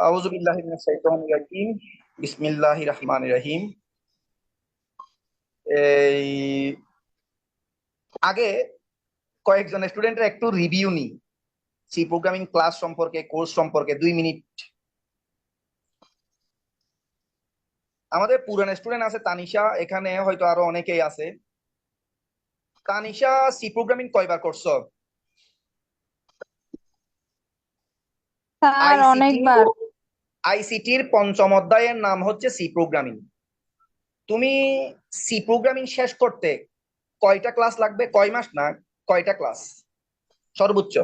আউযু বিল্লাহি মিনাশ শাইতানির রাজিম। বিসমিল্লাহির রহমানির রহিম। এই আগে কয়েকজন স্টুডেন্টের একটু রিভিউ নি সি প্রোগ্রামিং ক্লাস সম্পর্কে, কোর্স সম্পর্কে 2 মিনিট। আমাদের পুরান স্টুডেন্ট আছে তানিশা, এখানে হয়তো আরো অনেকেই আছে। তানিশা, সি প্রোগ্রামিং কয়বার করছো? স্যার আইসিটি অনেকবার। আইসিটির পঞ্চম অধ্যায়ের নাম হচ্ছে সি প্রোগ্রামিং। তুমি সি প্রোগ্রামিং শেষ করতে কয়টা ক্লাস লাগবে? কয় মাস না কয়টা ক্লাস সর্বোচ্চ?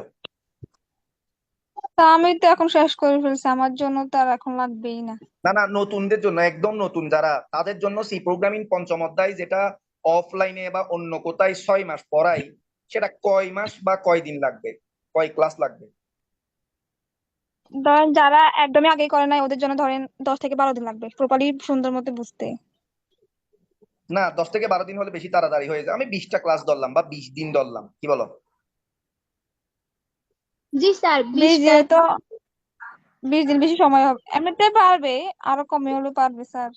তা আমি তো এখন শেষ করে ফেলছি, আমার জন্য তো আর এখন লাগবেই না। না না, নতুনদের জন্য, একদম নতুন যারা, তাদের জন্য সি প্রোগ্রামিং পঞ্চম অধ্যায়, যেটা অফলাইনে বা অন্য কোথায় 6 মাস পড়াই, সেটা কয় মাস বা কয় দিন লাগবে, কয় ক্লাস লাগবে? ধরেন যারা একদমই আগে করে নাই ওদের জন্য ধরেন 10 থেকে 12 দিন লাগবে প্রপারলি সুন্দর মতো বুঝতে। না, 10 থেকে 12 দিন হলে বেশি তাড়াতাড়ি হয়ে যায়। আমি 20টা ক্লাস ধরলাম বা 20 দিন ধরলাম, কি বলো? জি স্যার, 20 দিনে 20টা। তো 20 দিন বেশি সময় হবে, এমনিতে পারবে, আরো কমে হলে পারবে স্যার।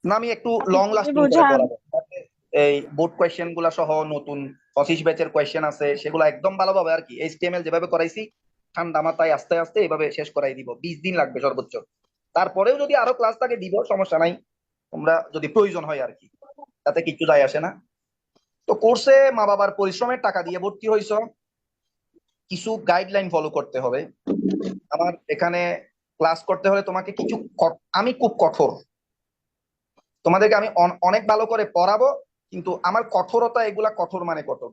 না, আমি একটু আপনি লং যদি লাস্টিং করে বোঝান। পড়াবো। এই বোর্ড কোয়েশ্চেন গুলা সহ নতুন 25 ব্যাচের কোয়েশ্চেন আছে, সেগুলো একদম ভালোভাবে আর কি এইচটিএমএল যেভাবে করাইছি ঠান্ডা মাথায় আস্তে আস্তে এভাবে শেষ করাই দিব। 20 দিন লাগবে সর্বোচ্চ। তারপরেও যদি আরো ক্লাস থাকে দিব, সমস্যা নাই। তোমরা যদি প্রয়োজন হয় আর কি, তাতে কিছু যায় আসে না। তো কোর্সে মা বাবার পরিশ্রমের টাকা দিয়ে ভর্তি হইছো, কিছু গাইডলাইন ফলো করতে হবে। আমার এখানে ক্লাস করতে হলে তোমাকে কিছু আমি খুব কঠোর, তোমাদেরকে আমি অনেক ভালো করে পড়াবো, কিন্তু আমার কঠোরতা, এগুলা কঠোর মানে কঠোর।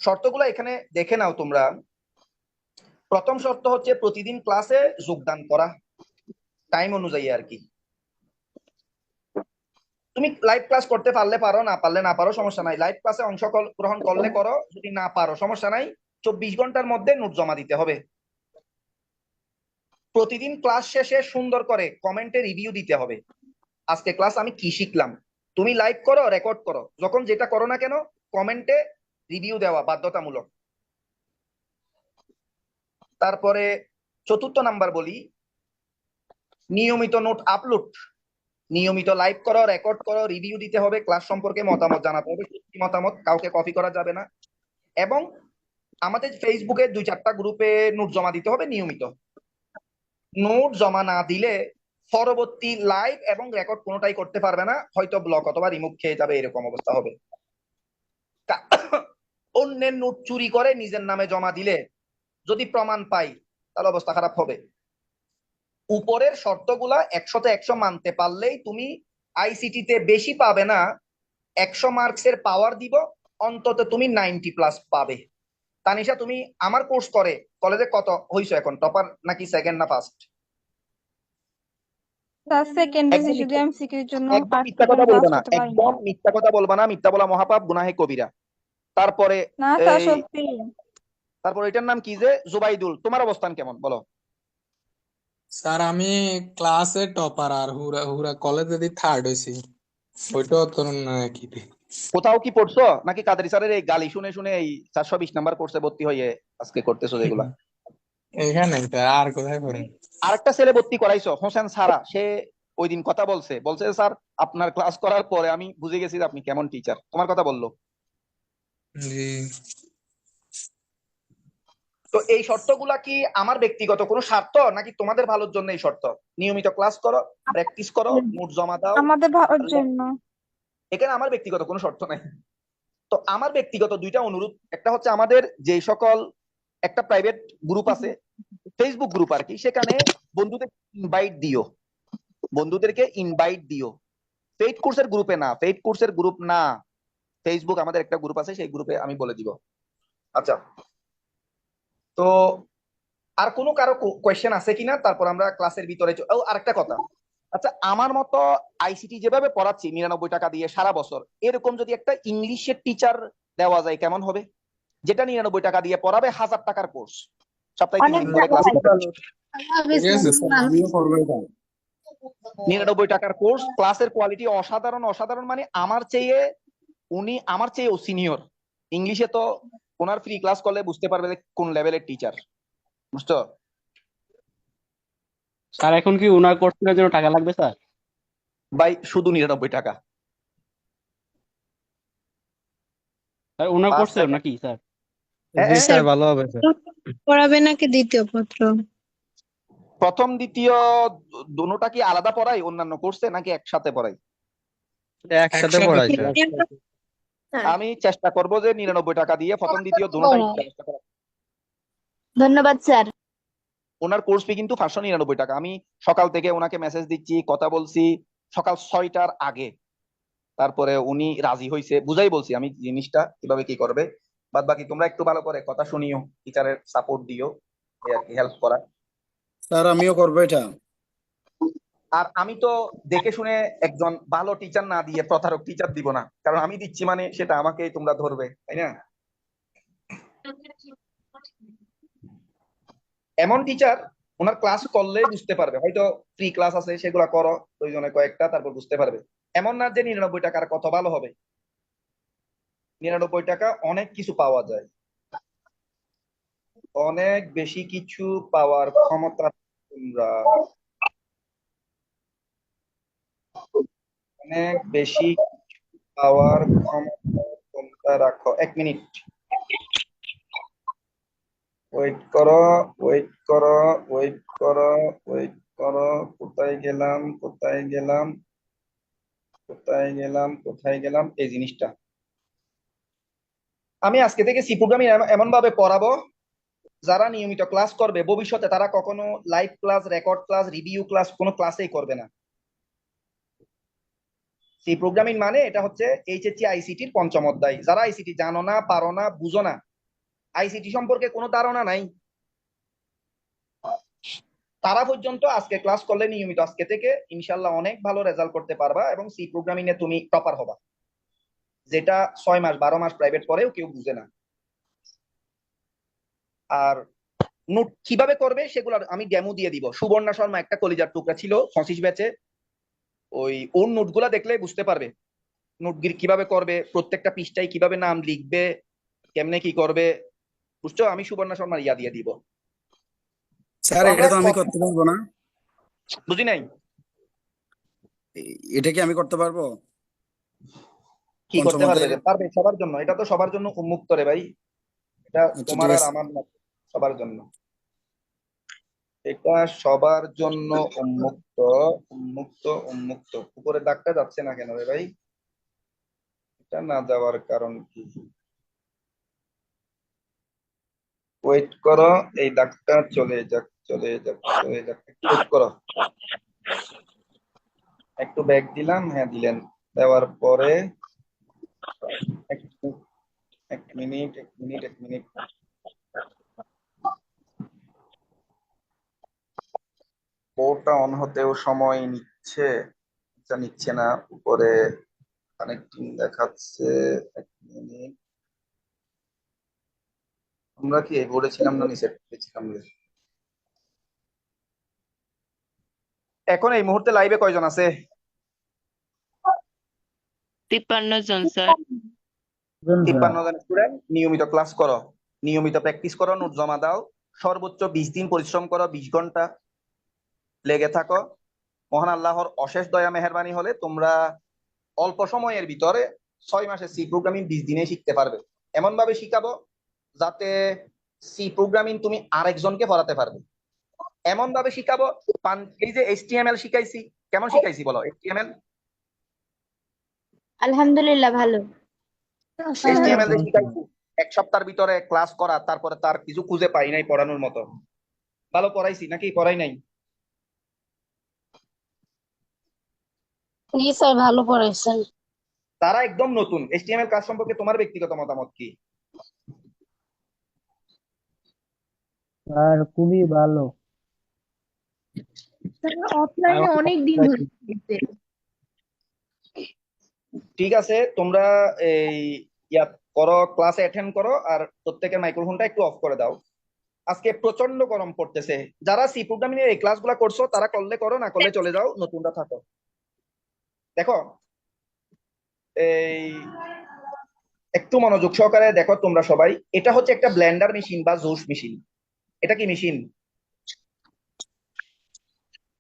শর্তগুলো এখানে দেখে নাও তোমরা। প্রথম শর্ত হচ্ছে প্রতিদিন ক্লাসে যোগদান করা, টাইম অনুযায়ী আর কি। তুমি লাইভ ক্লাস করতে পারলে পারো, না পারলে না পারো, সমস্যা নাই। লাইভ ক্লাসে অংশগ্রহণ করলে করো, যদি না পারো সমস্যা নাই। 24 ঘন্টার মধ্যে নোট জমা দিতে হবে। প্রতিদিন ক্লাস শেষে সুন্দর করে কমেন্টে রিভিউ দিতে হবে, আজকে ক্লাস আমি কি শিখলাম। তুমি লাইভ করো, রেকর্ড করো, যখন যেটা করো না কেন, কমেন্টে রিভিউ দেওয়া বাধ্যতামূলক। তারপরে চতুর্থ নাম্বার বলি, নিয়মিত নোট আপলোড। নিয়মিত লাইভ করো, রেকর্ড করো, রিভিউ দিতে হবে, ক্লাস সম্পর্কে মতামত জানাতে হবে, সত্যি মতামত, কাউকে কপি করা যাবে না। এবং আমাদের ফেসবুকে 2-4টা গ্রুপে নোট জমা দিতে হবে নিয়মিত। নোট জমা না দিলে পরবর্তী লাইভ এবং রেকর্ড কোনোটাই করতে পারবে না, হয়তো ব্লক অথবা রিমুভ খেয়ে যাবে, এরকম অবস্থা হবে। অন্যের নোট চুরি করে নিজের নামে জমা দিলে যদি প্রমাণ পাই, তাহলে অবস্থা খারাপ হবে। উপরের শর্তগুলা 100-তে 100 মানতে পারলেই তুমি আইসিটি তে বেশি পাবে না, 100 মার্কসের পাওয়ার দিব, অন্তত তুমি 90+ পাবে। তানিশা, তুমি আমার কোর্স করে কলেজে কত হইছো এখন? টপার নাকি সেকেন্ড না ফার্স্ট? স্যার সেকেন্ড হয়েছে, একদম শুধু মিথ্যা, এমসিকিউ এর জন্য একদম আজকে মিথ্যা কোনো কথা ক্লাস বলবা না, করতে পারিনি। একদম মিথ্যা কথা বলবা না। মিথ্যা বলা মহাপাপ, গুনাহে কবিরা। তারপরে না স্যার এই সত্যি। তারপর এটার নাম কি যে জুবাইদুল, তোমার অবস্থান কেমন বলো? স্যার আমি ক্লাসে টপার আর হুরা হুরা কলেজে দি থার্ড হয়েছি। ওইটাও তো না কি কোথাও কি পড়ছো নাকি কাদের স্যারের এই গালি শুনে শুনে এই 420 নাম্বার কোর্সে ভর্তি হয়ে আজকে করতেছো যেগুলা? এখানে স্যার আর কোথায় পড়েন? আরেকটা ছেলে ভর্তি করাইছো, হোসেন সারা, সে ওই দিন কথা বলছে, বলছে স্যার আপনার ক্লাস করার পরে আমি বুঝে গেছি যে আপনি কেমন টিচার, তোমার কথা বললো। জি তো এই শর্তগুলা কি আমার ব্যক্তিগত কোনো স্বার্থ, নাকি তোমাদের ভালোর জন্য এই শর্ত? নিয়মিত ক্লাস করো, প্র্যাকটিস করো, নোট জমা দাও। আমাদের ভালোর পারলে, জন্য। এখানে আমার ব্যক্তিগত কোনো শর্ত নাই। তো আমার ব্যক্তিগত দুইটা অনুরোধ, একটা হচ্ছে আমাদের যে সকল, একটা প্রাইভেট গ্রুপ আছে, ফেসবুক গ্রুপ আর কি, সেখানে বন্ধুদের ইনভাইট দিও, বন্ধুদেরকে ইনভাইট দিও। পেইড কোর্সের গ্রুপে না, পেইড কোর্সের গ্রুপ না, ফেসবুক আমাদের একটা গ্রুপ আছে, সেই গ্রুপে আমি বলে দিব। আচ্ছা, তো আর কোনো কারো কোয়েশ্চেন আছে কিনা, তারপর আমরা ক্লাসের ভিতরে ও আরেকটা কথা। আচ্ছা, আমার মতো আইসিটি যেভাবে পড়াচ্ছি 99 টাকা দিয়ে সারা বছর, এরকম যদি একটা ইংলিশের টিচার দেওয়া যায় কেমন হবে? যেটা 99 টাকা দিয়ে পড়াবে, 1000 টাকার কোর্স, সপ্তাহে তিন অনেক দিন করে ভালো ক্লাস হয়। করবে। ঠিক আছে স্যার, আমিও করবো এটা। 99 টাকার কোর্স, ক্লাসের কোয়ালিটি অসাধারণ, অসাধারণ মানে আমার চেয়ে, উনি আমার চেয়েও সিনিয়র ইংলিশে। তো ওনার ফ্রি ক্লাস করলে বুঝতে পারবে যে কোন লেভেলের টিচার, বুঝছো? স্যার এখন কি ওনার কোর্সের জন্য টাকা লাগবে স্যার? ভাই শুধু 99 টাকা। স্যার ওনার 5 কোর্সের সেকেন্ড। নাকি স্যার? হ্যাঁ জি হ্যাঁ, স্যার, স্যার ভালো হবে স্যার। পড়াবে নাকি দ্বিতীয় পত্র? প্রথম দ্বিতীয় দুটোটা কি আলাদা পড়াই অন্যান্য কোর্সে নাকি একসাথে পড়াই? একসাথে একসাথে পড়াই পড়ে। স্যার। আমি চেষ্টা করব যে 99 টাকা দিয়ে প্রথম দ্বিতীয় দুটোটাই ব্যবস্থা করা। ধন্যবাদ স্যার। ওনার কোর্স ফি কিন্তু 599 টাকা। আমি সকাল থেকে ওনাকে মেসেজ দিচ্ছি, কথা বলছি সকাল 6টার আগে, তারপরে উনি রাজি হয়েছে, বুঝাই বলছি আমি জিনিসটা কিভাবে কি করবে। বাদ বাকি তোমরা একটু ভালো করে কথা শুনিও, টিচারের সাপোর্ট দিও, এই আর কি, হেল্প করা। স্যার আমিও করবো এটা। আর আমি তো দেখে শুনে একজন ভালো টিচার না দিয়ে প্রতারক টিচার দিব না, কারণ আমি দিচ্ছি মানে সেটা আমাকেই তোমরা ধরবে, তাই না? এমন টিচার ওনার ক্লাস করলেই বুঝতে পারবে, হয়তো ফ্রি ক্লাস আছে সেগুলা করো প্রয়োজনে কয়েকটা, তারপর বুঝতে পারবে। এমন না যে 99 টাকার কত ভালো হবে। 99 টাকা অনেক কিছু পাওয়া যায়, অনেক বেশি কিছু পাওয়ার ক্ষমতা তোমরা, অনেক বেশি পাওয়ার ক্ষমতা তোমরা রাখো। 1 মিনিট ওয়েট করো, ওয়েট করো, ওয়েট করো, ওয়েট করো। কোথায় গেলাম, কোথায় গেলাম, কোথায় গেলাম, কোথায় গেলাম? এই জিনিসটা আমি আজকে থেকে সি প্রোগ্রামিং এমন ভাবে পড়াবো, যারা নিয়মিত ক্লাস করবে ভবিষ্যতে তারা কখনো live class, record class, review class কোনো ক্লাসেই করবে না। সি প্রোগ্রামিং মানে এটা হচ্ছে এইচএসসি আইসিটির পঞ্চম অধ্যায়। যারা আইসিটি জানো না, পারো না, বুঝো না, আইসিটি সম্পর্কে কোনো ধারণা নাই, তারা পর্যন্ত আজকে ক্লাস করলে নিয়মিত আজকে থেকে ইনশাল্লাহ অনেক ভালো রেজাল্ট করতে পারবা এবং সি প্রোগ্রামিং এ তুমি টপার হবা, যেটা 6 মাস 12 মাস প্রাইভেট পড়েও কেউ বুঝে না। আর নোট কিভাবে করবে সেগুলো আমি ডেমো দিয়ে দিব। সুবর্ণা শর্মা একটা কলিজার টুকরা ছিল 25 ব্যাচে, ওর নোটগুলা দেখলে বুঝতে পারবে নোট কিভাবে করবে, প্রত্যেকটা পৃষ্ঠায় কিভাবে নাম লিখবে, কেমনে কি করবে, বুঝছো? আমি সুবর্ণা শর্মার ইয়া দিয়ে দিব। স্যার তো এটা আমরা তো আমি করতে পারবো না। বুঝি নাই এটা কি আমি করতে পারবো? কি পঞ্চম করতে পারবে? অধ্যায়ের। পারবে, সবার জন্য, এটা তো সবার জন্য উন্মুক্ত রে ভাই, এটা আচ্ছা তোমার ঠিক আর আছে। আমার না, সবার জন্য, এটা সবার জন্য উন্মুক্ত, উন্মুক্ত, উন্মুক্ত। উপরে দাগটা যাচ্ছে না কেন রে ভাই? এটা না যাওয়ার কারণ কি? ওয়েট করো, এই দাগটা চলে যাক, চলে যাক, চলে যাক, একটু ওয়েট করো। একটু ব্যাক দিলাম, হ্যাঁ দিলেন, দেওয়ার পরে একটু, 1 মিনিট, 1 মিনিট, 1 মিনিট। বোর্ডটা অন হতেও সময় নিচ্ছে, আচ্ছা নিচ্ছে না, উপরে কানেক্টিং দেখাচ্ছে। 1 মিনিট, আমরা কি এই বোর্ডে ছিলাম না নিচে ছিলাম রে? এখন এই মুহূর্তে লাইভে কয়জন আছে? 53 জন স্যার। 53 জন স্টুডেন্ট। নিয়মিত ক্লাস করো, নিয়মিত প্র্যাকটিস করো, নোট জমা দাও, সর্বোচ্চ 20 দিন পরিশ্রম করো, 20 ঘন্টা লেগে থাকো। মহান আল্লাহর অশেষ দয়া মেহেরবানি হলে তোমরা অল্প সময়ের ভিতরে 6 মাসে সি প্রোগ্রামিং 20 দিনে শিখতে পারবে। এমন ভাবে শিখাবো যাতে সি প্রোগ্রামিং তুমি আরেকজনকে পড়াতে পারবে, এমন ভাবে শিখাবো। এই যে এইচটিএমএল শিখাইছি, কেমন শিখাইছি বলো? এইচটিএমএল, আলহামদুলিল্লাহ ভালো। এইচটিএমএল যে শিখাইছি 1 সপ্তাহের ভিতরে ক্লাস করা, তারপরে তার কিছু খুঁজে পাই নাই পড়ানোর মতো। ভালো পড়াইছি নাকি পড়াই নাই? জি স্যার, ভালো পড়াইছেন। তারা একদম নতুন, এইচটিএমএল কাজ সম্পর্কে তোমার ব্যক্তিগত মতামত কি? আর খুবই ভালো। অফলাইনে অনেক দিন ধরে শিখছে। ঠিক আছে, তোমরা এই ইয়া করো, ক্লাসে অ্যাটেন্ড করো, আর প্রত্যেকের মাইক্রোফোনটা একটু অফ করে দাও। আজকে প্রচন্ড গরম পড়তেছে, যারা সি প্রোগ্রামিং এর এই ক্লাসগুলো করছো তারা করলে করো, না করলে চলে যাও, নতুনরা থাকো। দেখো, এই একটু মনোযোগ সহকারে দেখো তোমরা সবাই, এটা হচ্ছে একটা ব্লেন্ডার মেশিন বা জুস মেশিন। এটা কি মেশিন?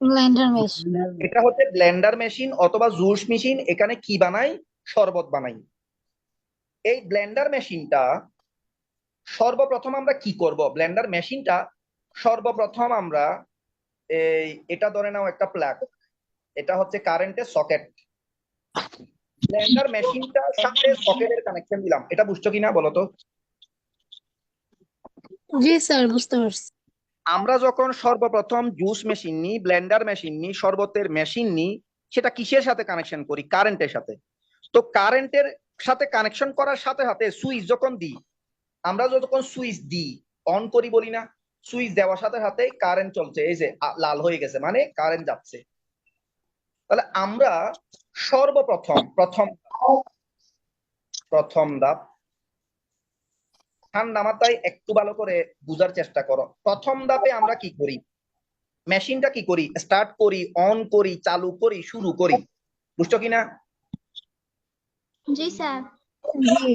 Blender machine. এটা হচ্ছে ব্লেন্ডার মেশিন অথবা জুস মেশিন। এখানে কি বানাই? শরবত বানাই। এই ব্লেন্ডার মেশিনটা সর্বপ্রথম আমরা কি করব? ব্লেন্ডার মেশিনটা সর্বপ্রথম আমরা এটা ধরে নাও একটা প্লাগ, এটা হচ্ছে কারেন্টের সকেট। ব্লেন্ডার মেশিনটার সাথে সকেটের কানেকশন দিলাম, এটা বুঝছো কিনা বলো তো? জি স্যার, বুঝতে পারছি। আমরা যখন সর্বপ্রথম জুস মেশিন নিই, ব্লেন্ডার মেশিন নিই, শরবতের মেশিন নিই, সেটা কিসের সাথে কানেকশন করি? কারেন্টের সাথে। তো কারেন্টের সাথে কানেকশন করার সাথে সাথে সুইচ যখন দিই, আমরা যখন সুইচ দিই, অন করি বলি না, সুইচ দেওয়ার সাথে সাথে কারেন্ট চলছে, এই যে লাল হয়ে গেছে মানে কারেন্ট যাচ্ছে। তাহলে আমরা সর্বপ্রথম প্রথম ধাপ, ঠান্ডা মাথায় একটু ভালো করে বুঝার চেষ্টা করো। প্রথম ধাপে আমরা কি করি? মেশিনটা কি করি? স্টার্ট করি, অন করি, চালু করি, শুরু করি। বুঝছো কিনা? জি স্যার। জি।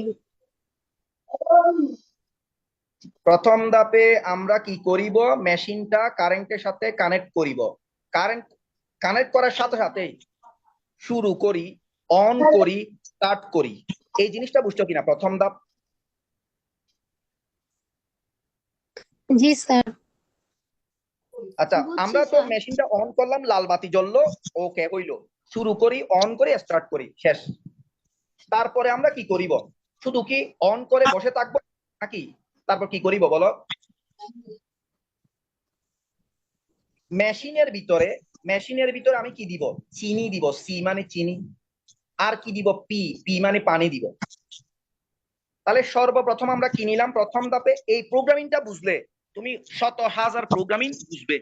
প্রথম ধাপে আমরা কি করিব? মেশিনটা কারেন্টের সাথে কানেক্ট করিব। কারেন্ট কানেক্ট করার সাথে সাথে শুরু করি, অন করি, স্টার্ট করি। এই জিনিসটা বুঝছো কিনা? প্রথম ধাপ। জি স্যার। আচ্ছা, বুঝছি আমরা তো স্যার। মেশিনটা অন করলাম, লাল বাতি জ্বললো, ওকে হইলো। শুরু করি, অন করি, স্টার্ট করি, শেষ। তারপরে আমরা কি করিব? শুধু কি অন করে বসে থাকবো নাকি তারপর কি করিব বলো? মেশিনের ভিতরে আমি কি দিব? চিনি দিব, সি মানে চিনি। আর কি দিব? পি মানে পানি দিব। তাহলে সর্বপ্রথম আমরা কি নিলাম? প্রথম ধাপে এই প্রোগ্রামিংটা বুঝলে তুমি শত হাজার প্রোগ্রামিং বুঝবে।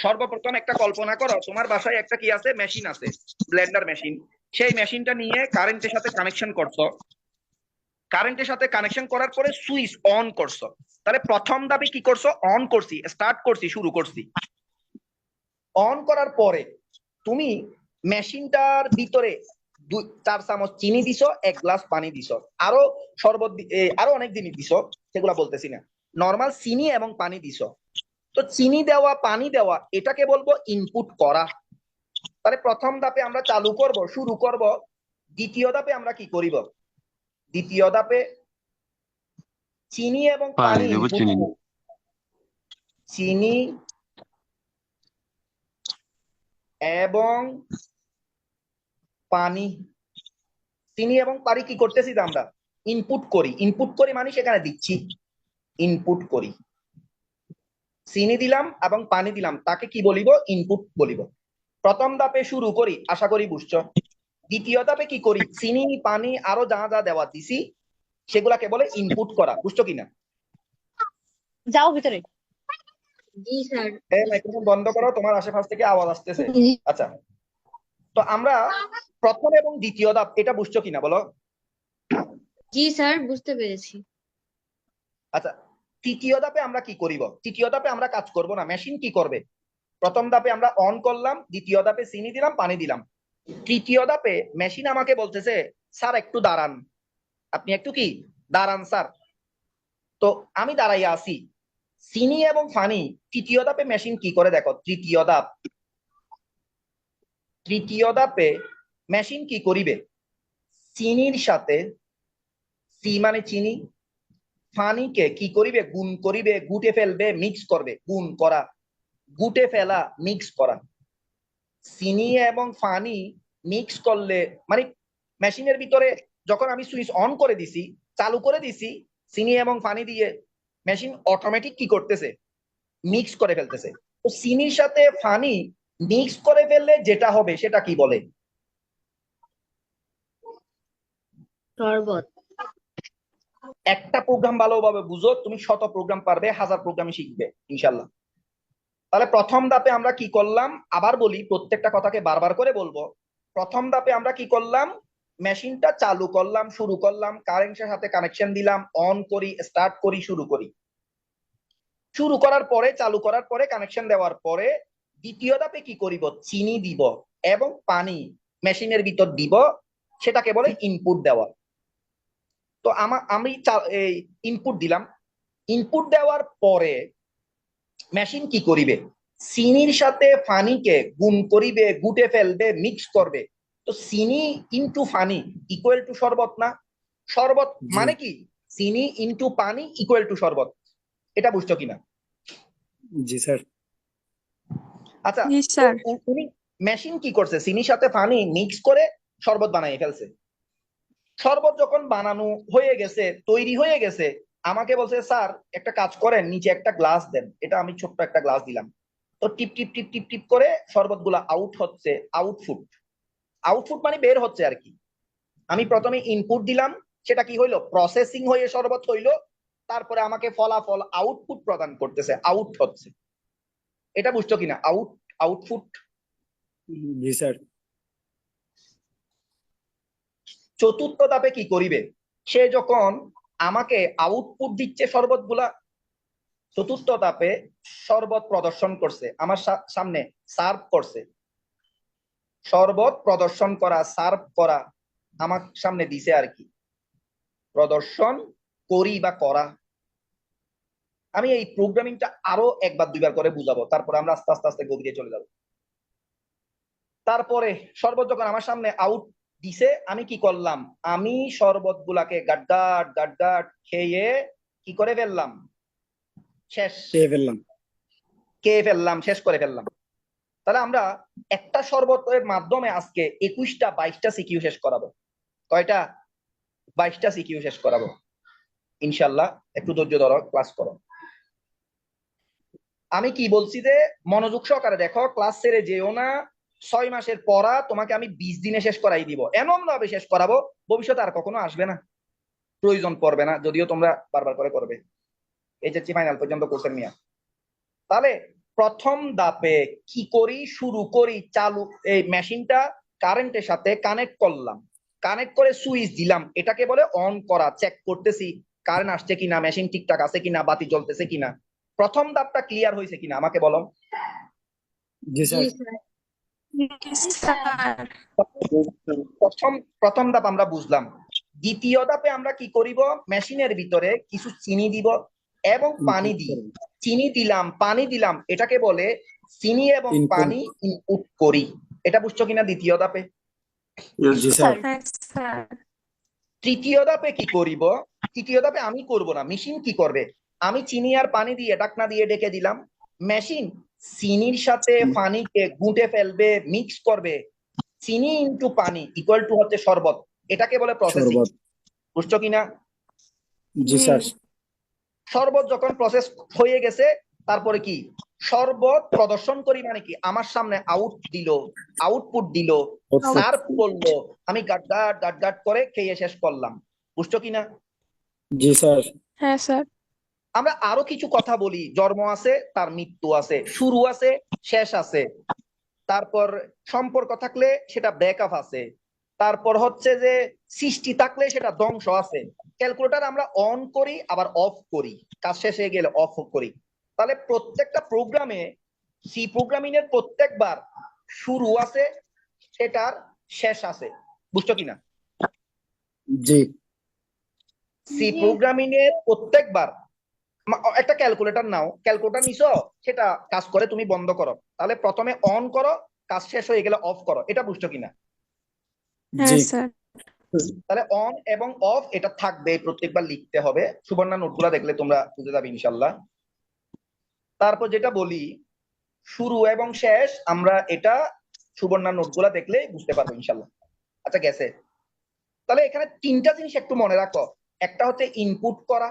সর্বপ্রথম একটা কল্পনা করো, তোমার বাসায় একটা কি আছে? মেশিন আছে, ব্লেন্ডার মেশিন। সেই মেশিনটা নিয়ে কারেন্টের সাথে কানেকশন করছো, কারেন্টের সাথে কানেকশন করার পরে সুইচ অন করছো। তাহলে প্রথম ধাপে কি করছো? অন করছি, স্টার্ট করছি, শুরু করছি। অন করার পরে তুমি মেশিনটার ভিতরে 4 চামচ চিনি দিছো, 1 গ্লাস পানি দিছো, আরো শরবত আরো অনেক জিনিস দিছো, সেগুলা বলতেছি না। নর্মাল চিনি এবং পানি দিছো। তো চিনি দেওয়া, পানি দেওয়া, এটাকে বলবো ইনপুট করা। তাহলে প্রথম ধাপে আমরা চালু করব, শুরু করব। দ্বিতীয় ধাপে আমরা কি করিব? দ্বিতীয় ধাপে চিনি এবং পানি ইনপুট, চিনি এবং পানি, চিনি এবং পানি কি করতেছি? আমরা ইনপুট করি। ইনপুট করি মানে সেখানে দিচ্ছি, ইনপুট করি। চিনি দিলাম এবং পানি দিলাম, তাকে কি বলিব? ইনপুট বলিব। প্রথম ধাপে শুরু করি, আশা করি বুঝছো। দ্বিতীয় ধাপে কি করি? চিনি, পানি, আরো যা যা দেওয়া দিছি সেগুলাকে বলে ইনপুট করা। বুঝছো কিনা? যাও ভিতরে। জি স্যার। মাইক্রোফোন বন্ধ করো, তোমার আশেপাশ থেকে আওয়াজ আসতেছে। জি। আচ্ছা, তো আমরা প্রথম এবং দ্বিতীয় ধাপ এটা বুঝছো কিনা বলো? জি স্যার, বুঝতে পেরেছি। আচ্ছা, তৃতীয় ধাপে আমরা কি করিব? তৃতীয় ধাপে আমরা কাজ করব না, মেশিন কি করবে? প্রথম ধাপে আমরা অন করলাম, দ্বিতীয় ধাপে চিনি দিলাম, পানি দিলাম। তৃতীয় ধাপে মেশিন আমাকে বলতেছে, স্যার একটু দাঁড়ান, আপনি একটু কি দাঁড়ান স্যার। তো আমি দাঁড়াইয়া আছি। চিনি এবং পানি, তৃতীয় ধাপে মেশিন কি করে দেখো? তৃতীয় ধাপে মেশিন কি করিবে? চিনির সাথে, সি মানে চিনি, পানিকে কি করিবে? গুণ করিবে, গুটে ফেলবে, মিক্স করবে। গুণ করা, গুটে ফেলা, মিক্স করা। চিনি এবং পানি মিক্স করলে মানে মেশিনের ভিতরে যখন আমি সুইচ অন করে দিছি, চালু করে দিছি, চিনি এবং পানি দিয়ে মেশিন অটোমেটিক কি করতেছে? মিক্স করে ফেলতেছে। তো চিনির সাথে পানি মিক্স করে ফেললে যেটা হবে সেটা কি বলে? শরবত। একটা প্রোগ্রাম ভালোভাবে বুঝো, তুমি শত প্রোগ্রাম পারবে, হাজার প্রোগ্রাম শিখবে ইনশাল্লাহ। তাহলে প্রথম ধাপে আমরা কি করলাম? আবার বলি, প্রত্যেকটা কথাকে বারবার করে বলবো। প্রথম ধাপে আমরা কি করলাম? মেশিনটা চালু করলাম, শুরু করলাম, কারেন্টের সাথে কানেকশন দিলাম, অন করি, স্টার্ট করি, শুরু করি। শুরু করার পরে, চালু করার পরে, কানেকশন দেওয়ার পরে দ্বিতীয় ধাপে কি করিব? চিনি দিব এবং পানি মেশিনের ভিতর দিব, সেটাকে বলে ইনপুট দেওয়া। তো আমি ইনপুট দিলাম। ইনপুট দেওয়ার পরে মেশিন কি করিবে? চিনির সাথে পানিকে গুণ করিবে, গুটে ফেলবে, মিক্স করবে। তো চিনি ইনটু পানি ইকুয়াল টু শরবত না? শরবত জি মানে কি? চিনি ইনটু পানি ইকুয়াল টু শরবত। এটা বুঝছো কিনা? জি স্যার। আচ্ছা, জি তো স্যার। উনি মেশিন কি করছে? চিনির সাথে পানি মিক্স করে শরবত বানিয়ে ফেলছে। শরবত যখন বানানো হয়ে গেছে, তৈরি হয়ে গেছে, আমাকে বলছে স্যার একটা কাজ করেন, নিচে একটা গ্লাস দেন। এটা আমি ছোট্ট একটা গ্লাস দিলাম। তো টিপ টিপ টিপ টিপ টিপ করে শরবত গুলা আউট হচ্ছে, আউটপুট। আউটপুট মানে বের হচ্ছে আর কি। আমি প্রথমে ইনপুট দিলাম, সেটা কি হইলো? প্রসেসিং হয়ে শরবত হইলো। তারপরে আমাকে ফলাফল আউটপুট প্রদান করতেছে, আউট হচ্ছে। এটা বুঝছো কিনা? আউটপুট। জি স্যার। চতুর্থ ধাপে কি করিবে? সে যখন আমাকে আউটপুট দিচ্ছে শরবত গুলা, চতুর্থ ধাপে শরবত প্রদর্শন করছে আমার সামনে, সার্ভ করছে। শরবত প্রদর্শন করা, সার্ভ করা, আমার সামনে দিছে আর কি। প্রদর্শন করি বা করা। আমি এই প্রোগ্রামিংটা আরো একবার দুইবার করে বুঝাবো, তারপরে আমরা আস্তে আস্তে আস্তে গভীরে চলে যাব। তারপরে শরবত যখন আমার সামনে আউট দিছে, আমি কি করলাম? আমি শরবত গুলাকে গাড্ডাট গাড্ডাট খেয়ে কি করে ফেললাম? শেষ। পেয়ে ফেললাম। খেয়ে ফেললাম, শেষ করে ফেললাম। তাহলে আমরা একটা শরবতের মাধ্যমে আজকে 21টা 22টা সিকিউ শেষ করাবো। কয়টা? 22টা সিকিউ শেষ করাবো ইনশাল্লাহ। একটু ধৈর্য ধরো, ক্লাস করো। আমি কি বলছি যে মনোযোগ সহকারে দেখো, ক্লাস ছেড়ে যেও না। 6 মাসের পড়া তোমাকে আমি 20 দিনে শেষ করাই দিব, এমন ভাবে শেষ করাবো ভবিষ্যতে আর কখনো আসবে না, প্রয়োজন পড়বে না, যদিও তোমরা বারবার করে করবে। এইচএসসি ফাইনাল পর্যন্ত কোর্সের মিয়া। তাহলে প্রথম ধাপে কি করি? শুরু করি, চালু এই মেশিনটা কারেন্টের সাথে কানেক্ট করলাম, কানেক্ট করে সুইচ দিলাম। এটাকে বলে অন করা। চেক করতেছি কারেন্ট আসছে কিনা, মেশিন ঠিকঠাক আছে কিনা, বাতি জ্বলতেছে কিনা। প্রথম ধাপটা ক্লিয়ার হয়েছে কিনা আমাকে বলো। জি জি স্যার। স্যার। জি স্যার। প্রথম প্রথম ধাপ আমরা বুঝলাম। দ্বিতীয় ধাপে আমরা কি করিব? মেশিনের ভিতরে কিছু চিনি দিব এবং পানি ইনপুট দিই। করব। চিনি দিলাম, পানি দিলাম, এটাকে বলে চিনি এবং ইনপুট। পানি ইনপুট করি। এটা বুঝছো কিনা দ্বিতীয় ধাপে? জি স্যার। হ্যাঁ স্যার। তৃতীয় ধাপে কি করিব? তৃতীয় ধাপে আমি করব না, মেশিন কি করবে? আমি চিনি আর পানি দিয়ে ঢাকনা দিয়ে ডেকে দিলাম। মেশিন চিনির সাথে পানিকে গুঁটে ফেলবে, মিক্স করবে। চিনি ইনটু পানি ইকুয়াল টু হচ্ছে শরবত। এটাকে বলে প্রসেসিং। শরবত। বুঝছো কিনা? জি জি। স্যার। শরবত যখন প্রসেস হয়ে গেছে, তারপরে কি? শরবত প্রদর্শন করি মানে কি? আমার সামনে আউট দিল, আউটপুট দিল, আউটপুট। সার্ভ করলো। আমি গাট গাট গাট গাট করে খেয়ে শেষ করলাম। বুঝছো কিনা? জি স্যার। হ্যাঁ স্যার। আমরা আরো কিছু কথা বলি। জন্ম আছে, তার মৃত্যু আছে, শুরু আছে, শেষ আছে। তারপর সম্পর্ক থাকলে সেটা ব্রেকআপ আছে। তারপর হচ্ছে যে সৃষ্টি থাকলে সেটা ধ্বংস আছে। ক্যালকুলেটর আমরা অন করি আবার অফ করি, কাজ শেষ হয়ে গেলে অফ করি। তাহলে প্রত্যেকটা প্রোগ্রামে, সি প্রোগ্রামিং এর প্রত্যেকবার শুরু আছে, সেটার শেষ আছে। বুঝছো কিনা? জি। সি প্রোগ্রামিং এর প্রত্যেকবার একটা ক্যালকুলেটর নাও, ক্যালকুলেটর নিছো, সেটা কাজ করে তুমি বন্ধ করো। তাহলে প্রথমে অন করো, কাজ শেষ হয়ে গেলে অফ করো। এটা বুঝছো কিনা? হ্যাঁ জি স্যার। তাহলে অন এবং অফ এটা থাকবে, প্রত্যেকবার লিখতে হবে। সুবর্ণা নোটগুলা দেখলে তোমরা বুঝে যাবে ইনশাল্লাহ। তারপর যেটা বলি, শুরু এবং শেষ, আমরা এটা সুবর্ণা নোটগুলা দেখলে বুঝতে পারবো ইনশাল্লাহ। আচ্ছা, গেছে? তাহলে এখানে তিনটা জিনিস একটু মনে রাখো। একটা হচ্ছে ইনপুট করা,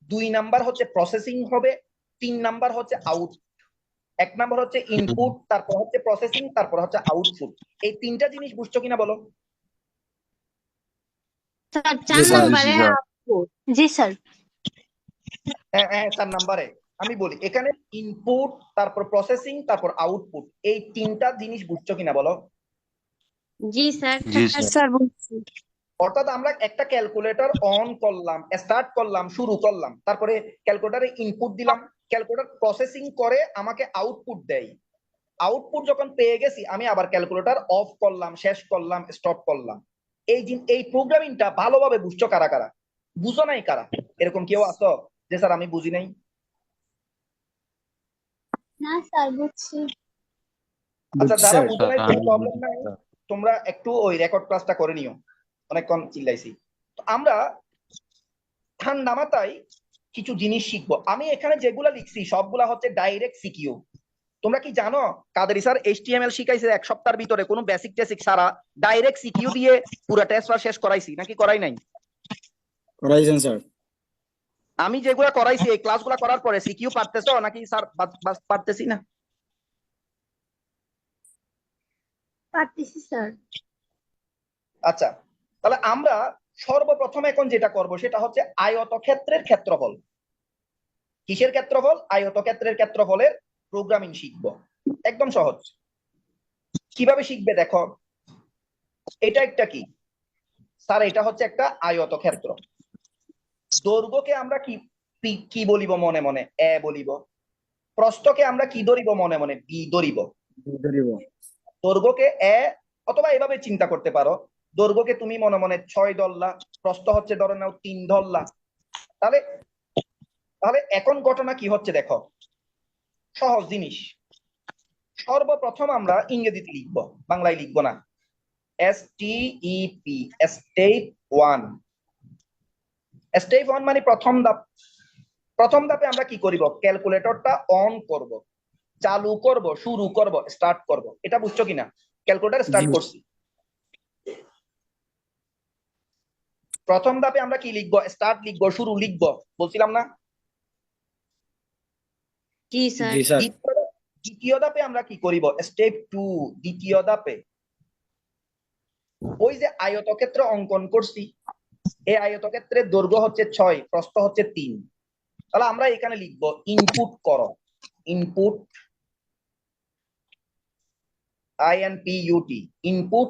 2 নাম্বার হচ্ছে প্রসেসিং হবে, 3 নাম্বার হচ্ছে আউট। 1 নাম্বার হচ্ছে ইনপুট, তারপর হচ্ছে প্রসেসিং, তারপর হচ্ছে আউটপুট। এই তিনটা জিনিস বুঝছো কিনা বলো। স্যার জি 4 স্যার। নম্বরে আউটপুট। জি স্যার। হ্যাঁ হ্যাঁ, 4 নাম্বারে। আমি বলি এখানে ইনপুট, তারপর প্রসেসিং, তারপর আউটপুট। এই তিনটা জিনিস বুঝছো কিনা বলো। জি স্যার। হ্যাঁ স্যার বুঝছি। অর্থাৎ আমরা একটা ক্যালকুলেটর অন করলাম, স্টার্ট করলাম, শুরু করলাম, তারপরে ক্যালকুলেটরে ইনপুট দিলাম, ক্যালকুলেটর প্রসেসিং করে আমাকে আউটপুট দেয়। আউটপুট যখন পেয়ে গেছি, আমি আবার ক্যালকুলেটর অফ করলাম, শেষ করলাম, স্টপ করলাম। এই প্রোগ্রামিংটা ভালোভাবে বুঝছো কারা কারা? বুঝো নাই কারা? এরকম কেউ আছো যে স্যার আমি বুঝি নাই? না স্যার বুঝছি। আচ্ছা, বুঝছি যারা স্যার। বুঝো নাই কোনো প্রবলেম নাই, তোমরা একটু ওই রেকর্ড ক্লাসটা করে নিও, অনেকক্ষণ চিল্লাইছি। তো আমরা ঠান্ডা মাথায় কিছু জিনিস শিখবো। আমি এখানে যেগুলা লিখছি সবগুলা হচ্ছে ডাইরেক্ট সিকিউ। তোমরা কি জানো কাদেরি স্যার এইচটিএমএল শিখাইছে এক সপ্তাহের ভিতরে, কোনো বেসিক টেসিক সারা ডাইরেক্ট সিকিউ দিয়ে পুরো টেস্ট শেষ করাইছি নাকি করাই নাই? করাইছেন স্যার। আমি যেগুলা করাইছি এই ক্লাসগুলা করার পরে সিকিউ পারতেছো নাকি স্যার পারতেছি না? পারতেছি স্যার। আচ্ছা, তাহলে আমরা সর্বপ্রথম এখন যেটা করব সেটা হচ্ছে আয়তক্ষেত্রের ক্ষেত্রফল। কিসের ক্ষেত্রফল? আয়তক্ষেত্রের ক্ষেত্রফলের প্রোগ্রামিং শিখব। একদম সহজ। কিভাবে শিখবে দেখো, এটা একটা কি স্যার, এটা হচ্ছে একটা আয়তক্ষেত্র। দৈর্ঘ্যকে আমরা কি কি বলিব মনে মনে? এ বলিব। প্রস্থকে আমরা কি ধরিব মনে মনে? বি ধরিব। দৈর্ঘ্যকে এ, অথবা এভাবে চিন্তা করতে পারো, দৈর্ঘ্যকে তুমি মনে মনে 6 ধরলা, প্রস্থ হচ্ছে ধরে নাও 3 ধরলা। তাহলে তাহলে এখন ঘটনা কি হচ্ছে দেখো, সহজ জিনিস। সর্বপ্রথম আমরা ইংরেজিতে লিখব, বাংলায় লিখব না। STEP, step 1। স্টেপ 1 মানে প্রথম ধাপ। প্রথম ধাপে আমরা কি করিব? ক্যালকুলেটরটা অন করব, চালু করব, শুরু করব, স্টার্ট করব। এটা বুঝছো কিনা? ক্যালকুলেটর স্টার্ট জি। করছি। প্রথম ধাপে আমরা কি লিখব? স্টার্ট লিখব, শুরু লিখব, বলছিলাম না? জি স্যার। জি স্যার। দ্বিতীয় ধাপে আমরা কি করিব? স্টেপ 2, দ্বিতীয় ধাপে ওই যে আয়তক্ষেত্র অঙ্কন করছি, এই আয়তক্ষেত্রের দৈর্ঘ্য হচ্ছে 6, প্রস্থ হচ্ছে 3। তাহলে আমরা এখানে লিখব ইনপুট করো, ইনপুট, INPUT, ইনপুট।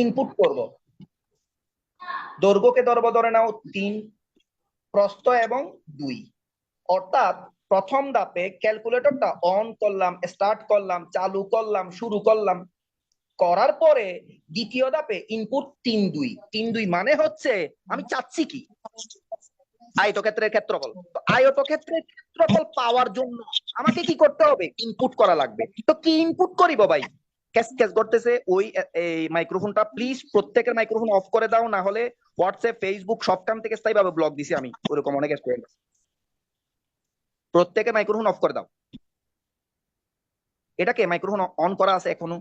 ইনপুট করব, দৈর্ঘ্যকে ধরে নাও 3, প্রস্থ এবং 2। অর্থাৎ প্রথম ধাপে ক্যালকুলেটরটা অন করলাম, স্টার্ট করলাম, চালু করলাম, শুরু করলাম, করার পরে দ্বিতীয় ধাপে ইনপুট 3, 2। 3, 2 মানে হচ্ছে আমি চাচ্ছি কি? আয়তক্ষেত্রের ক্ষেত্রফল। তো আয়তক্ষেত্রের ক্ষেত্রফল পাওয়ার জন্য আমাকে কি করতে হবে? ইনপুট করা লাগবে। তো কি ইনপুট করিব ভাই? ক্যাশ ক্যাশ করতেছে ওই এই মাইক্রোফোনটা প্লিজ প্রত্যেকের মাইক্রোফোন অফ করে দাও, না হলে হোয়াটসঅ্যাপ, ফেসবুক সবখান থেকে স্থায়ীভাবে ব্লক দিছি আমি, ওরকম অনেক স্টুডেন্ট। প্রত্যেকের মাইক্রোফোন অফ করে দাও। এটাকে মাইক্রোফোন অন করা আছে এখনো?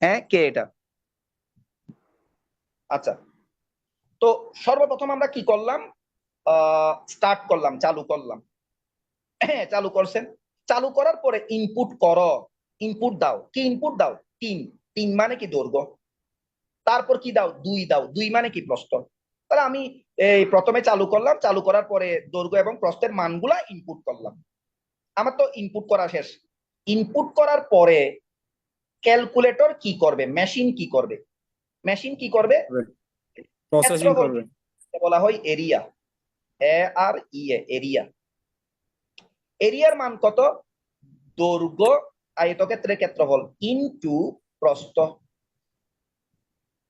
হ্যাঁ, কে এটা? আচ্ছা, তো সর্বপ্রথম আমরা কি করলাম? স্টার্ট করলাম, চালু করলাম। হ্যাঁ, চালু করছেন। চালু করার পরে ইনপুট করো, ইনপুট দাও। কি ইনপুট দাও? 3। 3 মানে কি? দৈর্ঘ্য। তারপর কি দাও? 2 দাও। 2 মানে কি? প্রস্থ। তাহলে আমি এই প্রথমে চালু করলাম, চালু করার পরে দৈর্ঘ্য এবং প্রস্থের মানগুলা ইনপুট করলাম। আমার তো ইনপুট করা শেষ। ইনপুট করার পরে ক্যালকুলেটর কি করবে? মেশিন কি করবে? মেশিন কি করবে? প্রসেসিং করবে। বলা হয় এরিয়া, AREA, এরিয়া। এরিয়ার মান কত? দৈর্ঘ্য আয়তক্ষেত্রের ক্ষেত্রফল ইনটু প্রস্থ।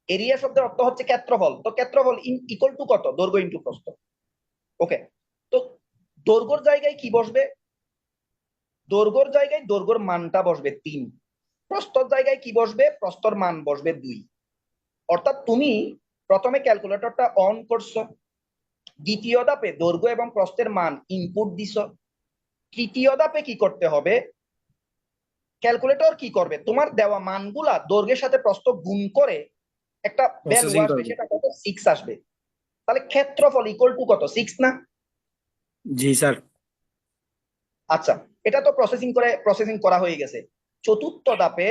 এরিয়া শব্দের অর্থ হচ্ছে ক্ষেত্রফল। তো ক্ষেত্রফল ইকুয়াল টু কত? দৈর্ঘ্য ইনটু প্রস্থ। ওকে, তো দৈর্ঘ্যর জায়গায় কি বসবে? দৈর্ঘ্যর জায়গায় দৈর্ঘ্যর মানটা বসবে 3। প্রস্থর জায়গায় কি বসবে? প্রস্থর মান বসবে 2। অর্থাৎ তুমি প্রথমে ক্যালকুলেটরটা অন করছো, দ্বিতীয় ধাপে দৈর্ঘ্য এবং প্রস্থের মান ইনপুট দিছো, তৃতীয় ধাপে কি করতে হবে? ক্যালকুলেটর কি করবে? তোমার দেওয়া মানগুলা দৈর্ঘ্যের সাথে প্রস্থ গুণ করে একটা ভ্যালু প্রসেসিং আসবে, করবে। সেটা কত? 6 আসবে। তাহলে ক্ষেত্রফল ইকুয়াল টু কত? 6 না? জি স্যার। আচ্ছা, এটা তো প্রসেসিং করা হয়ে গেছে। চতুর্থ ধাপে,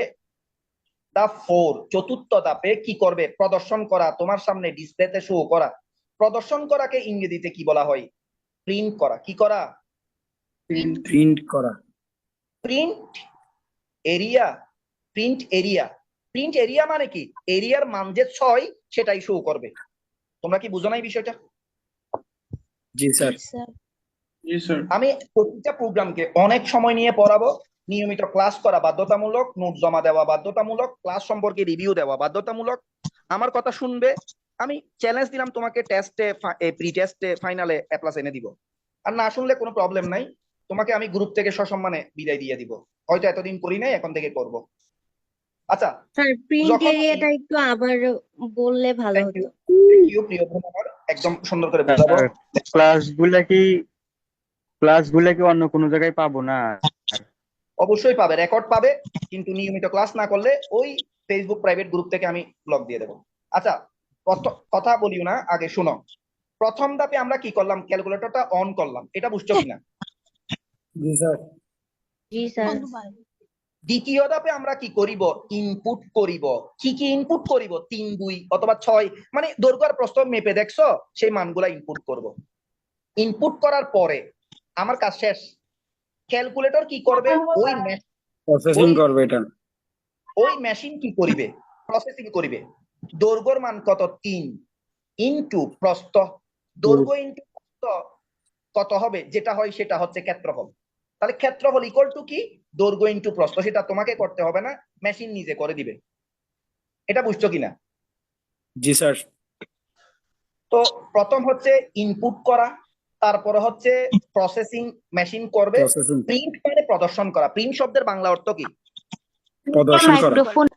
ধাপ 4, চতুর্থ ধাপে কি করবে? প্রদর্শন করা, তোমার সামনে ডিসপ্লেতে শো করা। প্রদর্শন করাকে ইংরেজিতে কি বলা হয়? প্রিন্ট করা। কি করা? প্রিন্ট করা। Print area, print area. Print area মানে কি? এরিয়ার মান যে 6 সেটাই শো করবে। তোমরা কি বুঝো না এই বিষয়টা? জি স্যার। আমি প্রতিটা প্রোগ্রামকে অনেক সময় নিয়ে পড়াবো। নিয়মিত ক্লাস করা বাধ্যতামূলক, নোট জমা দেওয়া বাধ্যতামূলক, ক্লাস সম্পর্কে রিভিউ দেওয়া বাধ্যতামূলক। আমার কথা শুনবে। আমি চ্যালেঞ্জ দিলাম তোমাকে, টেস্টে, প্রি টেস্টে, ফাইনালে এ প্লাস এনে দিব। আর না শুনলে কোনো প্রবলেম নাই, তোমাকে আমি গ্রুপ থেকে সসম্মানে বিদায় দিয়ে দিব। হয়তো এতদিন করি নাই, এখন থেকে করব। আচ্ছা, স্যার প্রিন্ট যখন আমি এরিয়াটা একটু আবার বললে ভালো থ্যাংক ইউ, হতো। প্রিয় বোন আমার, একদম সুন্দর করে বুঝাবো। স্যার ক্লাসগুলা কি অন্য কোনো জায়গায় পাবো না? অবশ্যই পাবে, রেকর্ড পাবে, কিন্তু নিয়মিত ক্লাস না করলে ওই ফেসবুক প্রাইভেট গ্রুপ থেকে আমি ব্লক দিয়ে দেবো। আচ্ছা, কথা বলিও না, আগে শোনো। প্রথম ধাপে আমরা কি করলাম, ক্যালকুলেটরটা অন করলাম, এটা বুঝছো কিনা? জি স্যার। জি স্যার। দ্বিতীয় ধাপে আমরা কি করিব, ইনপুট করিব। কি কি ইনপুট করিব? 3, 2 অথবা 6, মানে দৈর্ঘ্য আর প্রস্থ মেপে দেখছো, সেই মানগুলা ইনপুট করব। ইনপুট করার পরে আমার কাজ শেষ। ক্যালকুলেটর কি করবে, প্রসেসিং করবে এটা। ওই মেশিন কি করিবে, প্রসেসিং করিবে। দৈর্ঘ্যর মান কত, 3 ইনটু প্রস্থ। দৈর্ঘ্য ইনটু প্রস্থ কত হবে, যেটা হয় সেটা হচ্ছে ক্ষেত্রফল। তাহলে ক্ষেত্রফল ইকুয়াল টু কি, দৈর্ঘ্য ইনটু প্রস্থ। সেটা তোমাকে করতে হবে না, মেশিন নিজে করে দিবে। এটা বুঝছো কিনা? জি স্যার। তো প্রথম হচ্ছে ইনপুট করা, তারপরে হচ্ছে প্রসেসিং মেশিন করবে। প্রসেসিং প্রিন্ট মানে প্রদর্শন করা। প্রিন্ট শব্দের বাংলা অর্থ কি? প্রদর্শন করা। মাইক্রোফোন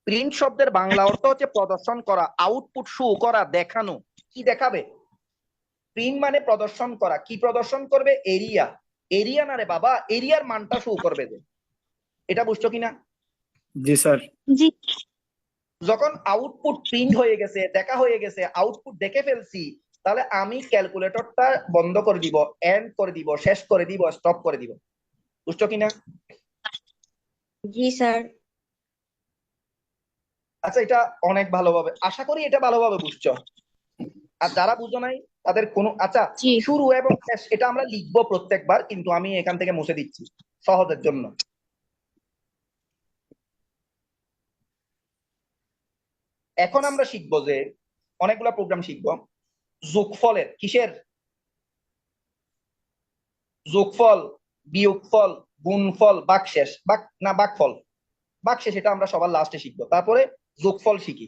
প্রিন্ট শব্দের বাংলা অর্থ হচ্ছে প্রদর্শন করা, আউটপুট শো করা, দেখানো। কি দেখাবে? প্রিন্ট মানে প্রদর্শন করা। কি প্রদর্শন করবে? এরিয়া। এরিয়া না রে বাবা, এরিয়ার মানটা শো করবে যে। এটা বুঝছো কিনা? জি স্যার। জি যখন আউটপুট প্রিন্ট হয়ে গেছে, দেখা হয়ে গেছে, আউটপুট দেখে ফেলছি, তাহলে আমি ক্যালকুলেটরটা বন্ধ করে দিব, এন্ড করে দিব, শেষ করে দিব, স্টপ করে দিব। বুঝছো কিনা? জি স্যার। আচ্ছা, এটা অনেক ভালোভাবে, আশা করি এটা ভালোভাবে বুঝছো। আর যারা বুঝো নাই তাদের কোনো, আচ্ছা, জি শুরু এবং শেষ এটা আমরা লিখবো প্রত্যেকবার, কিন্তু আমি এখান থেকে মুছে দিচ্ছি সহজের জন্য। এখন আমরা শিখবো যে, অনেকগুলা প্রোগ্রাম শিখবো যোগফলের, কিসের? যোগফল, বিয়োগফল, গুণফল, ভাগশেষ, ভাগফল। ভাগশেষ এটা আমরা সবার লাস্টে শিখবো, তারপরে যোগফল শিখি।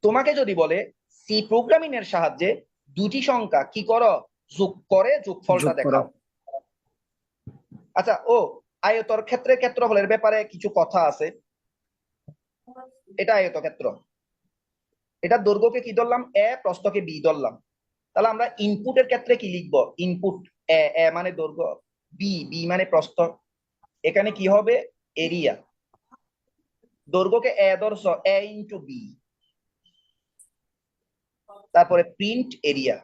তোমাকে যদি বলে সি প্রোগ্রামিং এর সাহায্যে দুটি সংখ্যা কি করো, যোগ করে যোগফলটা যোগ করা। দেখাও। আচ্ছা, আয়তর ক্ষেত্রে ক্ষেত্রফলের ব্যাপারে কিছু কথা আছে। এটা আয়তক্ষেত্র, এটা দৈর্ঘ্যকে কি ধরলাম, এ, প্রস্থকে বি ধরলাম। তাহলে আমরা ইনপুটের ক্ষেত্রে কি লিখবো, ইনপুট এ, এ মানে দৈর্ঘ্য, বি, বি মানে প্রস্থ। এখানে কি হবে, এরিয়া। দৈর্ঘ্যকে এ ধরছো, এ ইন্টু বি। তারপরে প্রিন্ট এরিয়া।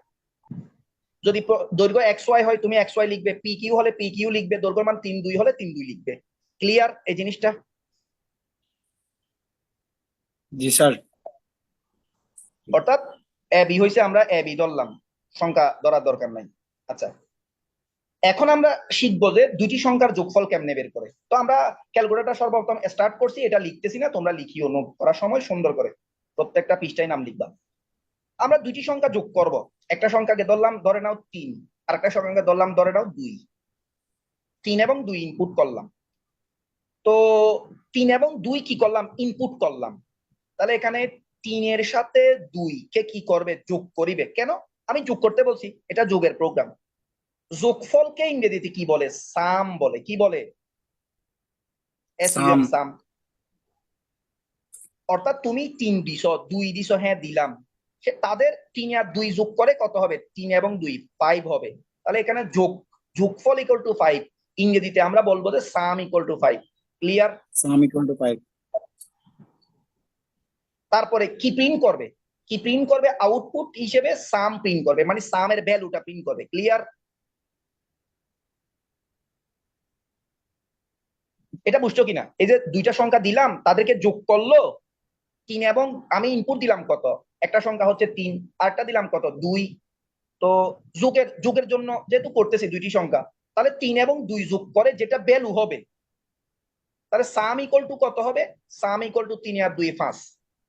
যদি দৈর্ঘ্য এক্স ওয়াই হয়, তুমি এক্স ওয়াই লিখবে, পি কিউ হলে পি কিউ লিখবে, দৈর্ঘ্যের মান 3, 2 হলে 3, 2 লিখবে। ক্লিয়ার এই জিনিসটা? জি স্যার। অর্থাৎ এ বি হয়েছে, আমরা এ বি ধরলাম, সংখ্যা ধরার দরকার নাই। আচ্ছা, এখন আমরা শিখবো যে দুইটি সংখ্যার যোগফল কেমনে বের করে। তো আমরা ক্যালকুলেটর সর্বপ্রথম স্টার্ট করছি, এটা লিখতেছি না, তোমরা লিখিও, নোট করার সময় সুন্দর করে প্রত্যেকটা পৃষ্ঠায় নাম লিখবা। আমরা দুইটি সংখ্যা যোগ করব। একটা সংখ্যাকে ধরলাম, ধরে নাও 3, আর একটা সংখ্যাকে ধরলাম, ধরে নাও 2। 3 এবং 2 ইনপুট করলাম। তো 3 এবং 2 কি করলাম, ইনপুট করলাম। তাহলে এখানে 3 এর সাথে 2 কে কি করবে, যোগ করিবে। কেন আমি যোগ করতে বলছি, এটা যোগের প্রোগ্রাম। যোগফলকে ইংরেজিতে কি বলে, সাম বলে। কি বলে? সাম। সাম। অর্থাৎ তুমি 3 দিছো, 2 দিছো, হ্যাঁ দিলাম, সে তাদের 3 আর 2 যোগ করে কত হবে, 3 এবং 2 5 হবে। তাহলে এখানে যোগফল ইকুয়াল টু 5। ইংরেজিতে আমরা বলবো যে সাম equal to 5। Clear? Some equal to 5। তারপরে কি প্রিন্ট করবে, কি প্রিন্ট করবে, আউটপুট হিসেবে সাম প্রিন্ট করবে, মানে সামের ভ্যালুটা প্রিন্ট করবে। ক্লিয়ার? এটা বুঝছো কিনা? এই যে দুইটা সংখ্যা দিলাম, তাদেরকে যোগ করলো 3 এবং আমি ইনপুট দিলাম কত, একটা সংখ্যা হচ্ছে 3, আরেকটা দিলাম কত, 2। তো যোগের জন্য যেহেতু করতেছি দুইটি সংখ্যা, তাহলে 3 এবং 2 যোগ করে যেটা ভ্যালু হবে, তাহলে সাম ইকুয়াল টু কত হবে, সাম ইকুয়াল টু 3 আর 2 5।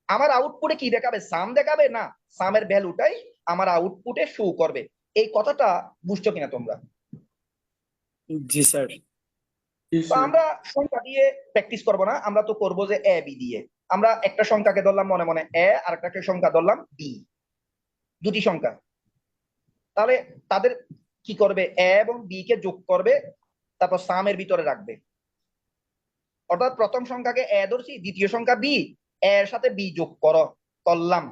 আমার আউটপুটে কি দেখাবে, সাম দেখাবে না, সামের ভ্যালুটাই আমার আউটপুটে শো করবে। এই কথাটা বুঝছো কিনা তোমরা? জি স্যার। তো আমরা সংখ্যা দিয়ে প্র্যাকটিস করবো না, আমরা তো করবো যে এ বি দিয়ে। আমরা একটা সংখ্যাকে ধরলাম মনে মনে এ, আর একটা সংখ্যা ধরলাম বি, দুটি সংখ্যা। তাহলে তাদের কি করবে, এ এবং বি কে যোগ করবে, তারপর সামের ভিতরে রাখবে। অর্থাৎ প্রথম সংখ্যাকে এ ধরছি, দ্বিতীয় সংখ্যা বি, এর সাথে বি যোগ করলাম।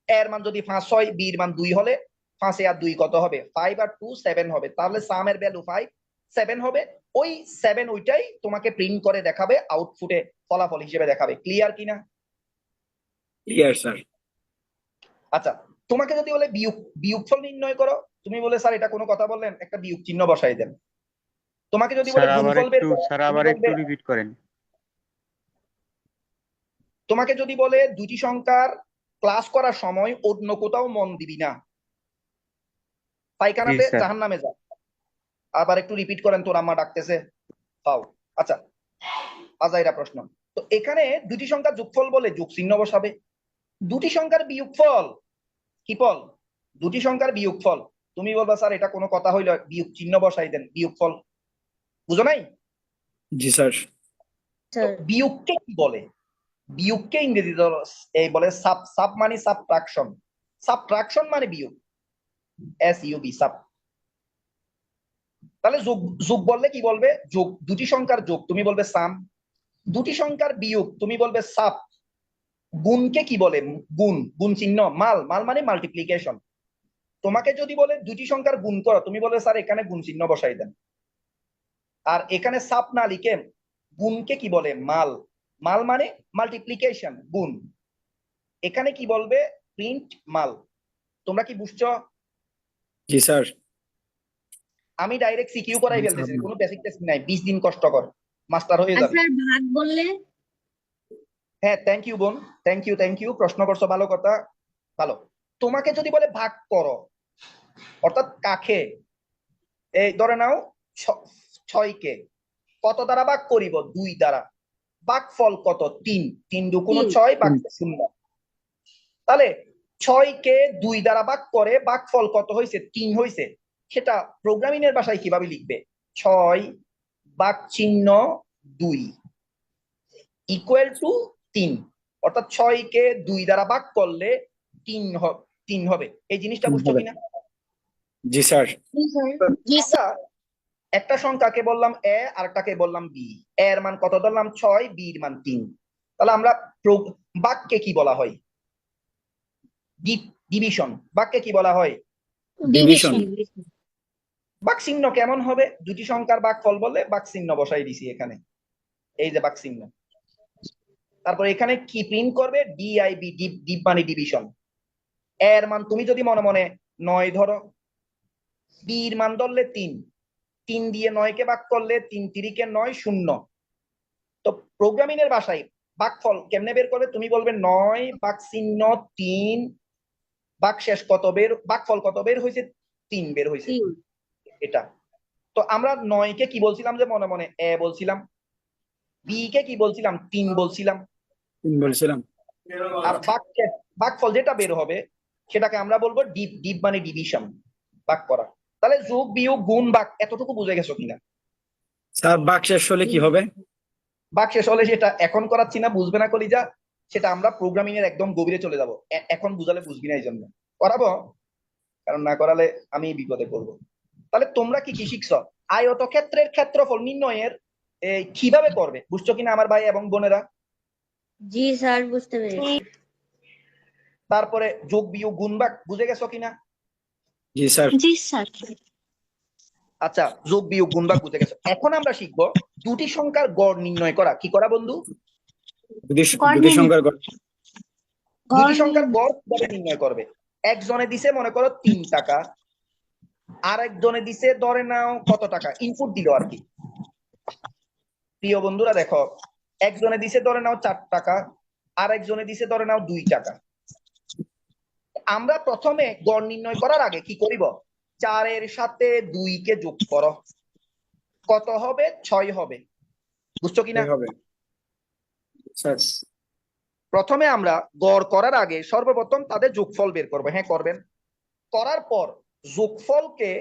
এর মান যদি 5 হয়, বি এর মান 2 হলে 5 আর 2 কত হবে, 5 আর 2 7 হবে। তাহলে সামের ভ্যালু 5 7 হবে। ওই 7 ওইটাই তোমাকে প্রিন্ট করে দেখাবে, আউটপুটে ফলাফল হিসেবে দেখাবে। ক্লিয়ার কিনা? Clear sir. আচ্ছা, তোমাকে যদি বলে বিয়োগফল নির্ণয় করো, তুমি বলে স্যার এটা কোনো কথা বললেন, একটা বিয়োগ চিহ্ন বসাই দেন। তোমাকে যদি বলে গুণফল বের করো, স্যার তুমি আবার বলবে, একটু রিপিট করেন। তোমাকে যদি বলে দুটি সংখ্যার ক্লাস করার সময় অন্য কোথাও মন দিবি না, জি পায়খানাতে স্যার। জাহান্নামে যা। আবার একটু রিপিট করেন, তোর আম্মা ডাকতেছে, পাও। আচ্ছা, আজাইরা প্রশ্ন। তো এখানে দুটি সংখ্যার যোগফল বলে যোগ চিহ্ন বসাবে। দুটি সংখ্যার বিয়োগফল কি ফল, দুটি সংখ্যার বিয়োগফল, তুমি বলবা স্যার এটা কোনো কথা হইলো, বিয়োগ চিহ্ন বসাই দেন, বিয়োগফল। বুঝো নাই? জি স্যার। তো স্যার বিয়োগকে কি বলে? বিয়োগকে ইংরেজিতে এই বলে সাব মানে সাবট্রাকশন, সাবট্রাকশন মানে বিয়োগ, SUB সাব। তাহলে যোগ, যোগ বললে কি বলবে, যোগ, দুটি সংখ্যার যোগ তুমি বলবে সাম, দুটি সংখ্যার বিয়োগ তুমি বলবে সাব। গুণকে কি বলে, গুণ, গুণ চিহ্ন, মাল, মাল মানে মাল্টিপ্লিকেশন। তোমাকে যদি বলে দুটি সংখ্যার গুণ করো, তুমি বলবে স্যার এখানে গুণ চিহ্ন বসাই দেন। আর এখানে সাব না লিখে গুণকে কি বলে, মাল, মাল মানে মাল্টিপ্লিকেশন, গুণ। এখানে কি বলবে, প্রিন্ট মাল। তোমরা কি বুঝছো? জি স্যার। আমি ডাইরেক্ট সিকিউ করাই ফেলতেছি, কোনো বেসিক টেস্ট নাই, 20 দিন কষ্ট কর, মাস্টার হয়ে আর যাবে। স্যার ভাগ বললে? হ্যাঁ, থ্যাংক ইউ বোন, থ্যাংক ইউ, প্রশ্ন করছো, ভালো কথা, ভালো। তোমাকে যদি বলে ভাগ করো, অর্থাৎ কাকে, এই ধরে নাও 6 কে কত দ্বারা ভাগ করিব, 2 দ্বারা। ভাগফল কত, 3, 3 দুগুণ 6, ভাগ 0। তাহলে 6 কে 2 দ্বারা ভাগ করে ভাগফল কত হয়েছে, 3 হয়েছে। সেটা প্রোগ্রামিং এর ভাষায় কিভাবে লিখবে, 6 ভাগ চিহ্ন 2 ইকুয়াল টু 3। অর্থাৎ 6 কে 2 দ্বারা ভাগ করলে 3 হবে। এই জিনিসটা বুঝছো কিনা? জি স্যার। আমরা একটা সংখ্যাকে বললাম এ, আরেকটাকে বললাম বি। এর মান কত ধরলাম 6, বি এর মান 3। তাহলে আমরা বাক্যে কি বলা হয়, ডিভিশন। বাক্যে কি বলা হয়, ডিভিশন। বাক চিহ্ন কেমন হবে, দুটি সংখ্যার ভাগফল বললে বাক চিহ্ন বসাই দিছি এখানে, এই যে বাক চিহ্ন। তারপর এখানে কি প্রিন্ট করবে, ডিআইবি, ডিপ মানে ডিভিশন। এর মান তুমি যদি মনে মনে 9 ধরো, বি এর মান ধরলে 3, 3 দিয়ে 9 কে ভাগ করলে 3 3 9 0। তো প্রোগ্রামিং এর ভাষায় ভাগফল কেমনে বের করবে, তুমি বলবে 9 ভাগ চিহ্ন 3, ভাগ শেষ কত বের, ভাগফল কত বের হয়েছে, 3 বের হয়েছে। এটা তো আমরা 9 কে কি বলছিলাম, যে মনে মনে এ বলছিলাম, বি কে কি বলছিলাম, 3 বলছিলাম। বলছিলাম। আর ভাগফল যেটা বের হবে সেটাকে আমরা বলবো ডিপ মানে ডিভিশন, ভাগ করা। তাহলে যোগ বিয়োগ গুণ ভাগ এতটুকু বুঝে গেছো কিনা? স্যার ভাগ শেষ হলে কি হবে? ভাগ শেষ হলে সেটা এখন করাচ্ছি না, বুঝবে না কলিজা, সেটা আমরা প্রোগ্রামিং এর একদম গভীরে চলে যাব। এখন বুঝালে বুঝবি না, এই জন্য করাবো, কারণ না করালে আমি বিপদে পড়বো। তাহলে তোমরা কি কি শিখছো, আয়তক্ষেত্রের ক্ষেত্রফল নির্ণয়ের কিভাবে করবে বুঝছো কিনা আমার ভাই এবং বোনেরা? জি স্যার, বুঝতে পেরেছি। তারপরে যোগ বিয়োগ গুণ ভাগ বুঝে গেছো কিনা? জি স্যার। জি স্যার। আচ্ছা, যোগ বিয়োগ গুণ ভাগ বুঝে গেছো। এখন আমরা শিখবো দুটি সংখ্যার গড় নির্ণয় করা। কি করা বন্ধু? দুটি সংখ্যার গড়। দুটি সংখ্যার গড় কিভাবে নির্ণয় করবে? একজনে দিছে মনে করো 3 টাকা, আর একজনে দিছে ধরে নাও কত টাকা, ইনপুট দিল আর কি। প্রিয় বন্ধুরা দেখো, একজনে দিছে ধরে নাও 4 টাকা, আর একজনে দিছে ধরে নাও 2 টাকা। আমরা প্রথমে গড় নির্ণয় করার আগে কি করিব, 4 এর সাথে 2 কে যোগ করো, কত হবে, 6 হবে। বুঝছো কিনা? হবে স্যার। প্রথমে আমরা গড় করার আগে সর্বপ্রথম তাদের যোগফল বের করবো। হ্যাঁ করবেন। করার পর যোগফলকে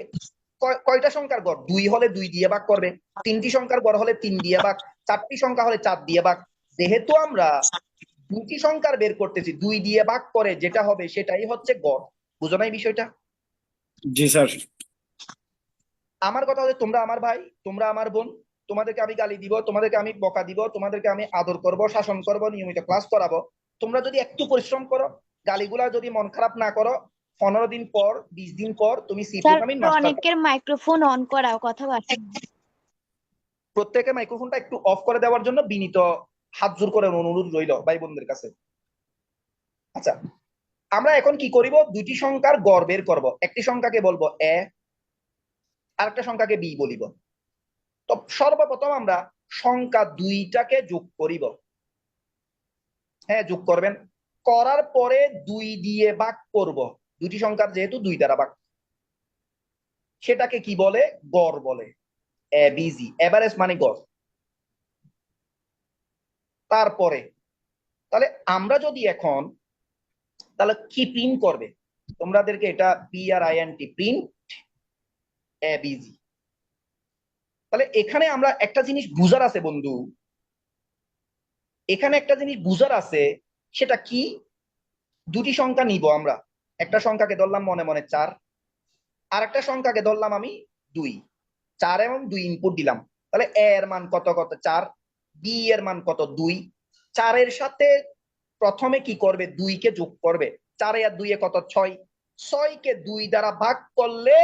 কয়টা সংখ্যার গড়, 2 হলে 2 দিয়ে ভাগ করবে, 3টি সংখ্যার গড় হলে 3 দিয়ে ভাগ, 4টি সংখ্যা হলে 4 দিয়ে ভাগ। যেহেতু আমরা দুটি সংখ্যার বের করতেছি, 2 দিয়ে ভাগ করে যেটা হবে সেটাই হচ্ছে গড়। বুঝো নাই বিষয়টা? জি স্যার। আমার কথা হচ্ছে তোমরা আমার ভাই, তোমরা আমার বোন, তোমাদেরকে আমি গালি দিব, তোমাদেরকে আমি বকা দিব, তোমাদেরকে আমি আদর করব, শাসন করব, নিয়মিত ক্লাস করাবো। তোমরা যদি একটু পরিশ্রম করো, গালিগুলা যদি মন খারাপ না করো, 15 দিন পর 20 দিন পর তুমি সি স্যার প্রোগ্রামিং মাস্টার। অনেকের মাইক্রোফোন অন করা কথা আছে। প্রত্যেকে মাইক্রোফোনটা একটু অফ করে দেওয়ার জন্য বিনীত হাত জোর করে অনুরোধ রইল ভাই বোনদের কাছে। আচ্ছা, আমরা এখন কি করিব? দুইটি সংখ্যার গড় বের করব। একটি সংখ্যাকে বলবো এ, আরেকটা সংখ্যাকে বি বলিব। তো সর্বপ্রথম আমরা সংখ্যা দুইটাকে যোগ করিব। হ্যাঁ, যোগ করবেন। করার পরে 2 দিয়ে ভাগ করব। দুটি সংখ্যার যেহেতু 2 দ্বারা ভাগ, সেটাকে কি বলে? গড় বলে। এবিজি, এভারেজ মানে গড়। তারপরে তাহলে আমরা যদি এখন তাহলে কি প্রিন্ট করবে? তোমাদেরকে এটা PRINT, প্রিন্ট এবিজি। তাহলে এখানে আমরা একটা জিনিস বুঝার আছে বন্ধু, এখানে একটা জিনিস বুঝার আছে। সেটা কি? দুটি সংখ্যা নিব আমরা। একটা সংখ্যাকে ধরলাম মনে মনে 4, আর একটা সংখ্যাকে ধরলাম আমি 2। 4 এবং 2 ইনপুট দিলাম। তাহলে এ এর মান কত কত 4, বি এর মান কত 2। 4 এর সাথে প্রথমে কি করবে? 2 কে যোগ করবে। 4 আর 2 এ কত? 6। 6 কে 2 দ্বারা ভাগ করলে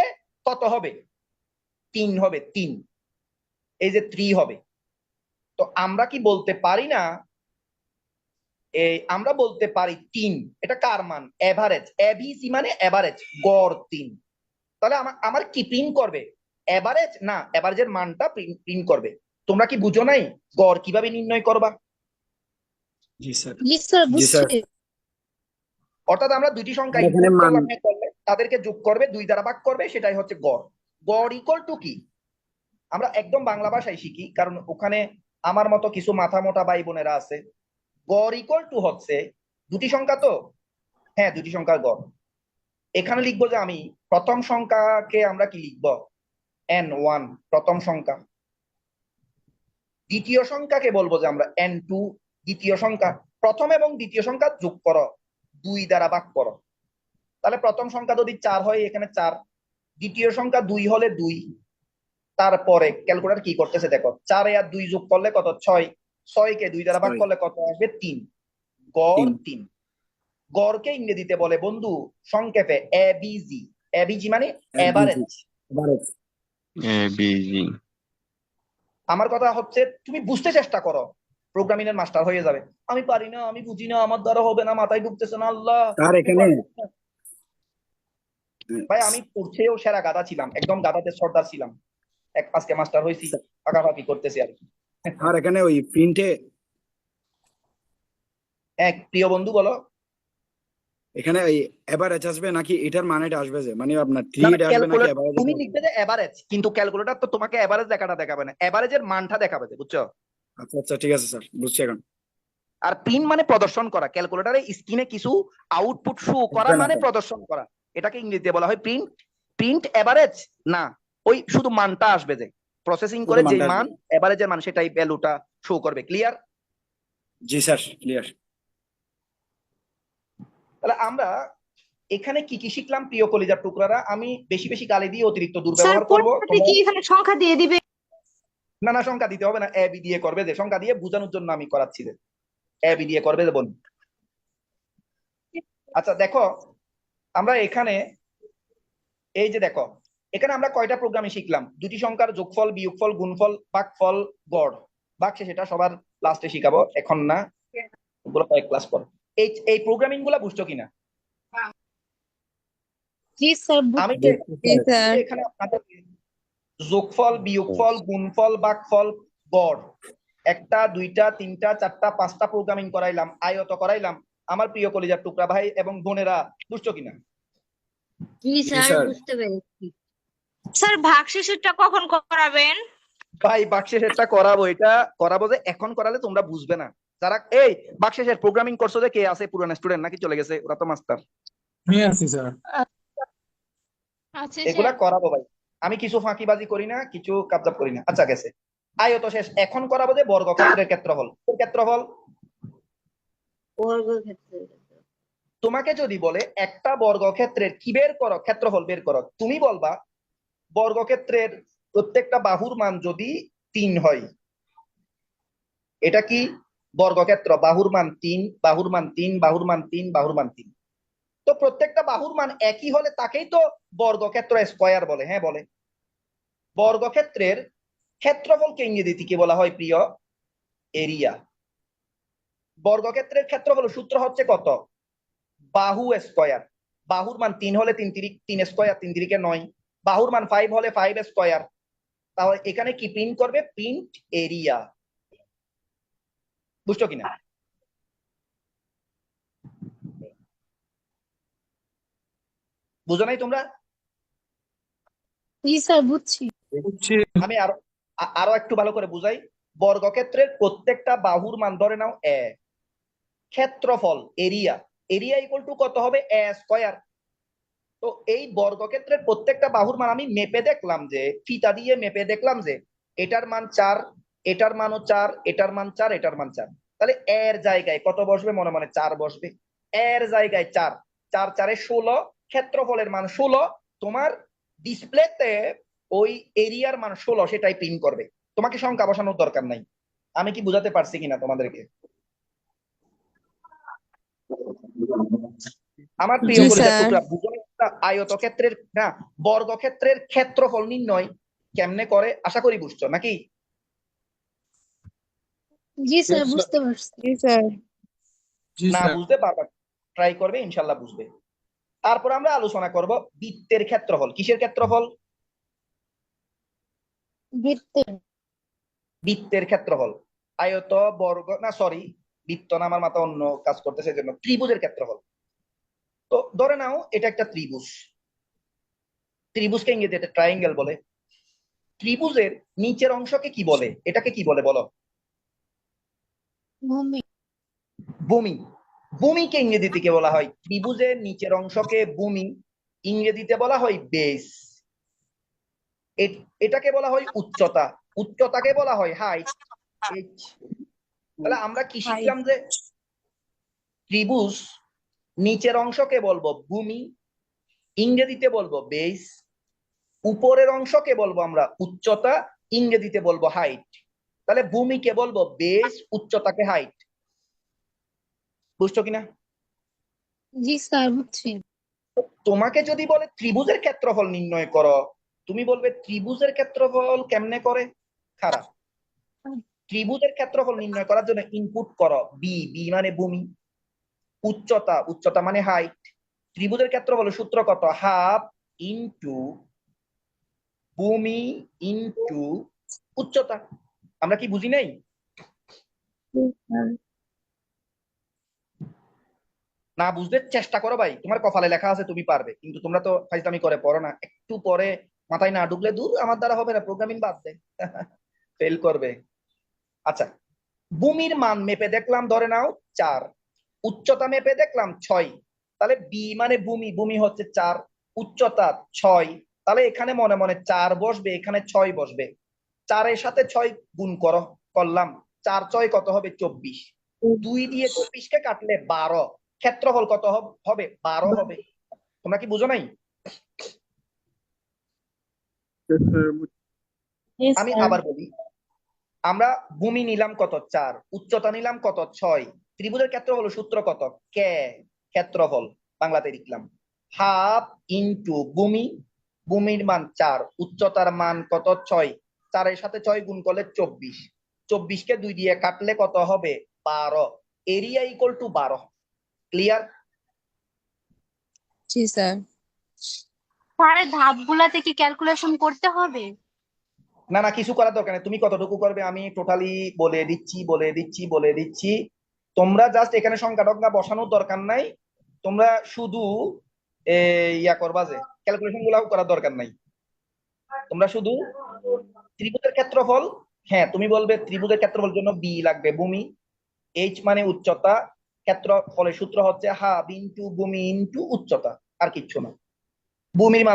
কত হবে? 3 হবে। 3, এই যে 3 হবে। তো আমরা কি বলতে পারি না? আমরা বলতে পারি 3। এটা কার মান? এভারেজ। এবিসি মানে এভারেজ, গড় 3। তাহলে আমার কি প্রিন্ট করবে? এভারেজ না এভারেজের মানটা প্রিন্ট করবে। তোমরা কি বুঝো নাই গড় কিভাবে নির্ণয় করবা? জি স্যার। জি স্যার জি স্যার। বুঝছি। অর্থাৎ আমরা দুটি সংখ্যা এখানে ইনপুট মান করলাম, করলে তাদেরকে যোগ করবে, 2 দ্বারা ভাগ করবে, সেটাই হচ্ছে গড়। গড় ইকুয়াল টু কি? আমরা একদম বাংলা ভাষায় শিখি, কারণ ওখানে আমার মতো কিছু মাথা মোটা ভাই বোনেরা আছে। গড় ইকুয়াল টু হচ্ছে দুটি সংখ্যা তো, হ্যাঁ দুটি সংখ্যার গড়। এখানে লিখবো যে আমি প্রথম সংখ্যাকে আমরা কি লিখবো? n1, প্রথম সংখ্যা। দ্বিতীয় সংখ্যাকে বলবো যে আমরা n2, দ্বিতীয় সংখ্যা। প্রথম এবং দ্বিতীয় সংখ্যা যোগ করো, 2 দ্বারা ভাগ করো। তাহলে প্রথম সংখ্যা যদি 4 হয়, এখানে 4। দ্বিতীয় সংখ্যা 2 হলে 2। তারপরে ক্যালকুলেটর কি করতেছে দেখো, 4 আর 2 যোগ করলে কত? 6। 6 কে 2 দ্বারা ভাগ 6, করলে কত আসবে? 3। গড় 3। 3। গড়কে ইংরেজিতে বলে বন্ধু সংক্ষেপে এবিজি। এবিজি মানে এভারেজ। এভারেজ। এবিজি। আমার কথা হচ্ছে তুমি বুঝতে চেষ্টা করো, প্রোগ্রামিং এর মাস্টার হয়ে যাবে। আমি পারি না, আমি বুঝি না, আমার দ্বারা হবে না, মাথায় ঢুকতেছে না, আল্লাহ। স্যার এখানে ভাই আমি পড়ছেও সেরা গাধা ছিলাম, একদম গাধাদের সর্দার ছিলাম। আজকে মাস্টার হয়েছি, ফাঁকাফাঁকি করতেছি আর কি। স্যার এখানে ওই প্রিন্টে এক প্রিয় বন্ধু বলো। এখানে ওই এভারেজ আসবে নাকি এটার মানেটা আসবে, যে মানে আপনার না, 3 আসবে নাকি ক্যালকুলেটর এভারেজ? তুমি লিখবে যে এভারেজ, কিন্তু ক্যালকুলেটর তো তোমাকে এভারেজ লেখাটা দেখাবে না, এভারেজের মানটা দেখাবে, বুঝছো? আচ্ছা আচ্ছা, ঠিক আছে স্যার, বুঝছি এখন। আর প্রিন্ট মানে প্রদর্শন করা। ক্যালকুলেটরে স্ক্রিনে কিছু আউটপুট শো করা আসবে না মানে স্যার। প্রদর্শন করা। এটাকে ইংরেজিতে বলা হয় প্রিন্ট। প্রিন্ট এভারেজ না, ওই শুধু মানটা আসবে, যে প্রসেসিং শুধু করে যে মানটা আসবে। মান এভারেজের মান, সেটাই ভ্যালুটা শো করবে। ক্লিয়ার? Ji sir, clear. তাহলে আমরা এখানে কি কি শিখলাম প্রিয় কলিজার টুকরারা? আমি বেশি বেশি গালি দিয়ে অতিরিক্ত স্যার দুর্ব্যবহার করবো। পরীক্ষাতে কি এখানে সংখ্যা দিয়ে দিবে? না না, সংখ্যা দিতে হবে না, এ বি দিয়ে করবে, যে সংখ্যা দিয়ে বোঝানোর জন্য আমি করাচ্ছি, যে এ বি দিয়ে করবে, যে বল। আচ্ছা দেখো, আমরা এখানে এই যে দেখো, এখানে আমরা কয়টা প্রোগ্রামে শিখলাম? দুটি সংখ্যার যোগফল, বিয়োগফল, গুণফল, ভাগফল, গড়। ভাগশে সেটা সবার লাস্টে শিখাবো, এখন না, ওগুলো কয়েক ক্লাস পর। এই প্রোগ্রামিং গুলা বুঝছো কিনা? জি স্যার আমি বুঝছি। জি স্যার। এখানে আপনাদের যোগফল, বিয়োগফল, গুণফল, ভাগফল, গড়, 1টা 2টা 3টা 4টা 5টা প্রোগ্রামিং করাইলাম, আয়ত করাইলাম। আমার প্রিয় কলিজার টুকরা ভাই এবং বোনেরা, বুঝছো কিনা? জি জি স্যার স্যার। বুঝতে পেরেছি। স্যার ভাগশেষেরটা কখন করাবেন? ভাই বাকশেষেরটা করাবো, এটা করাবো, যে এখন করালে তোমরা বুঝবে না। যারা এই বাকশেষের প্রোগ্রামিং করছো, যে কে আছে? পুরান স্টুডেন্ট নাকি চলে গেছে? ওরা তো মাস্টার। আমি আছি স্যার। আচ্ছা এগুলা করাবো ভাই। আমি কিছু ফাঁকিবাজি করি না, কিছু কাবজাব করি না। আচ্ছা গেছে, আয়ত শেষ। এখন করাবো যে বর্গক্ষেত্রের ক্ষেত্রফল। ক্ষেত্রফল বর্গক্ষেত্র। তোমাকে যদি বলে একটা বর্গক্ষেত্রের কি বের করো, ক্ষেত্রফল বের করো, তুমি বলবা বর্গক্ষেত্রের প্রত্যেকটা বাহুর মান যদি 3 হয়, এটা কি বর্গক্ষেত্র, বাহুর মান 3, বাহুর মান 3, বাহুর মান 3, বাহুর মান 3। তো প্রত্যেকটা বাহুর মান একই হলে তাকেই তো বর্গক্ষেত্র স্কয়ার বলে। হ্যাঁ বলে। বর্গক্ষেত্রের ক্ষেত্রফলকে ইংরেজিতে কি বলা হয় প্রিয়? এরিয়া। বর্গক্ষেত্রের ক্ষেত্রফল সূত্র হচ্ছে কত? বাহু স্কয়ার। বাহুর মান 3 হলে 3 স্কয়ার, 3 3 9। বাহুর মান 5 হলে 5 স্কয়ার। তাহলে এখানে কি প্রিন্ট করবে? Print area. বুঝছো কিনা? বুঝো নাই তোমরা? জি স্যার বুঝছি। বুঝছি। আমি আরো একটু ভালো করে বুঝাই। বর্গক্ষেত্রের প্রত্যেকটা বাহুর মান ধরে নাও এ, ক্ষেত্রফল এরিয়া, এরিয়া ইকুয়াল টু কত হবে? এ স্কয়ার। তো এই বর্গক্ষেত্রের প্রত্যেকটা বাহুর মান আমি মেপে দেখলাম যে, ফিতা দিয়ে মেপে দেখলাম যে এটার মান 4, এটার মানও 4, এটার মান 4, এটার মান 4। তাহলে এর জায়গায় কত বসবে? মনে মনে 4 বসবে। এর জায়গায় 4, 4 4 16, ক্ষেত্রফলের মান 16। তোমার ডিসপ্লেতে ওই এরিয়ার মান 16, সেটাই প্রিন্ট করবে। তোমাকে সংখ্যা বসানোর দরকার নাই। আমি কি বুঝাতে পারছি কিনা তোমাদেরকে? আমার প্রিয় জি কলিজার স্যার। টুকরা, আয়তক্ষেত্রের না, বর্গক্ষেত্রের ক্ষেত্রফল নির্ণয় কেমনে করে আশা করি বুঝছো নাকি? জি স্যার বুঝতে পারছি। জি স্যার। জি না স্যার। বুঝতে পারবা, ট্রাই করবে, ইনশাল্লাহ বুঝবে। তারপর আমরা আলোচনা করব বৃত্তের ক্ষেত্রফল। কিসের ক্ষেত্রফল? বৃত্তের। বৃত্তের ক্ষেত্রফল। আয়ত, বর্গ না, সরি, বৃত্ত না, আমার মাথা অন্য কাজ করতেছে, জন্য ত্রিভুজের ক্ষেত্রফল। তো ধরে নাও এটা একটা ত্রিভুজ। ত্রিভুজকে ইংরেজিতে ট্রায়াঙ্গেল বলে। ত্রিভুজের নিচের অংশকে কি বলে? এটাকে কি বলে বলো? ভূমি। ভূমি। ভূমিকে ইংরেজিতে কি বলা হয়? ত্রিভুজের নিচের অংশকে ভূমি, ইংরেজিতে বলা হয় বেস। এটাকে বলা হয় উচ্চতা, উচ্চতাকে বলা হয় হাইট, এইচ। তাহলে আমরা কি শিখলাম? যে ত্রিভুজ নিচের অংশকে বলবো ভূমি, ইংরেজিতে বলবো বেস। উপরের অংশকে বলবো আমরা উচ্চতা, ইংরেজিতে বলবো হাইট। তাহলে ভূমিকে বলবো বেস, উচ্চতাকে হাইট। বুঝছো কিনা? জি স্যার বুঝছি। তোমাকে যদি বলে ত্রিভুজের ক্ষেত্রফল নির্ণয় করো, তুমি বলবে ত্রিভুজের ক্ষেত্রফল কেমনে করে? খারাপ। ত্রিভুজের ক্ষেত্রফল নির্ণয় করার জন্য ইনপুট করো বি, বি মানে ভূমি, উচ্চতা, উচ্চতা মানে হাইট। ত্রিভুজের ক্ষেত্রফল সূত্র কত? হাফ ইনটু ভূমি ইনটু উচ্চতা। আমরা কি বুঝি নাই? না বুঝতে চেষ্টা করো ভাই, তোমার কপালে লেখা আছে তুমি পারবে, কিন্তু তোমরা তো ফাইজলামি করে পড়ো না। একটু পরে মাথায় না ঢুকলে দূর, আমার দ্বারা হবে না, প্রোগ্রামিং বাদ দে, ফেল করবে। আচ্ছা, ভূমির মান মেপে দেখলাম ধরে নাও 4, উচ্চতা মেপে দেখলাম 6। তাহলে বি মানে ভূমি, ভূমি হচ্ছে 4, উচ্চতা 6। তাহলে এখানে মনে মনে 4 বসবে, এখানে 6 বসবে। 4 এর সাথে 6 গুণ করলাম, 4 6 কত হবে? 24। 2 দিয়ে 24 কে কাটলে 12। ক্ষেত্রফল কত হবে? 12 হবে। তোমরা কি বুঝো নাই? আমি আবার বলি, আমরা ভূমি নিলাম কত? 4, উচ্চতা নিলাম কত? 6। ত্রিভুজের ক্ষেত্রফল সূত্র কত? কে, ক্ষেত্রফল বাংলাতে লিখলাম হাফ ইনটু ভূমি, ভূমির মান 4, উচ্চতার মান কত? 6। 4 এর সাথে 6 গুণ করলে 24। 24 কে 2 দিয়ে কাটলে কত হবে? 12। Area equal to 12। Clear? Ji sir. Sir ধাপগুলাতে কি ক্যালকুলেশন করতে হবে? না না, কিছু করার দরকার নেই। তুমি কতটুকু করবে আমি টোটালি বলে দিচ্ছি। তোমরা জাস্ট এখানে সংখ্যা টংখ্যা বসানোর দরকার নাই। তোমরা শুধু ইয়া করবা, যে ক্যালকুলেশন গুলাও করার দরকার নাই। তোমরা শুধু ত্রিভুজের ক্ষেত্রফল, হ্যাঁ তুমি বলবে ত্রিভুজের ক্ষেত্রফলের জন্য বি লাগবে ভূমি, এইচ মানে উচ্চতা, ক্ষেত্রফলের সূত্র হচ্ছে হাফ ইনটু ভূমি ইনটু উচ্চতা, আর কিচ্ছু না। ভূমির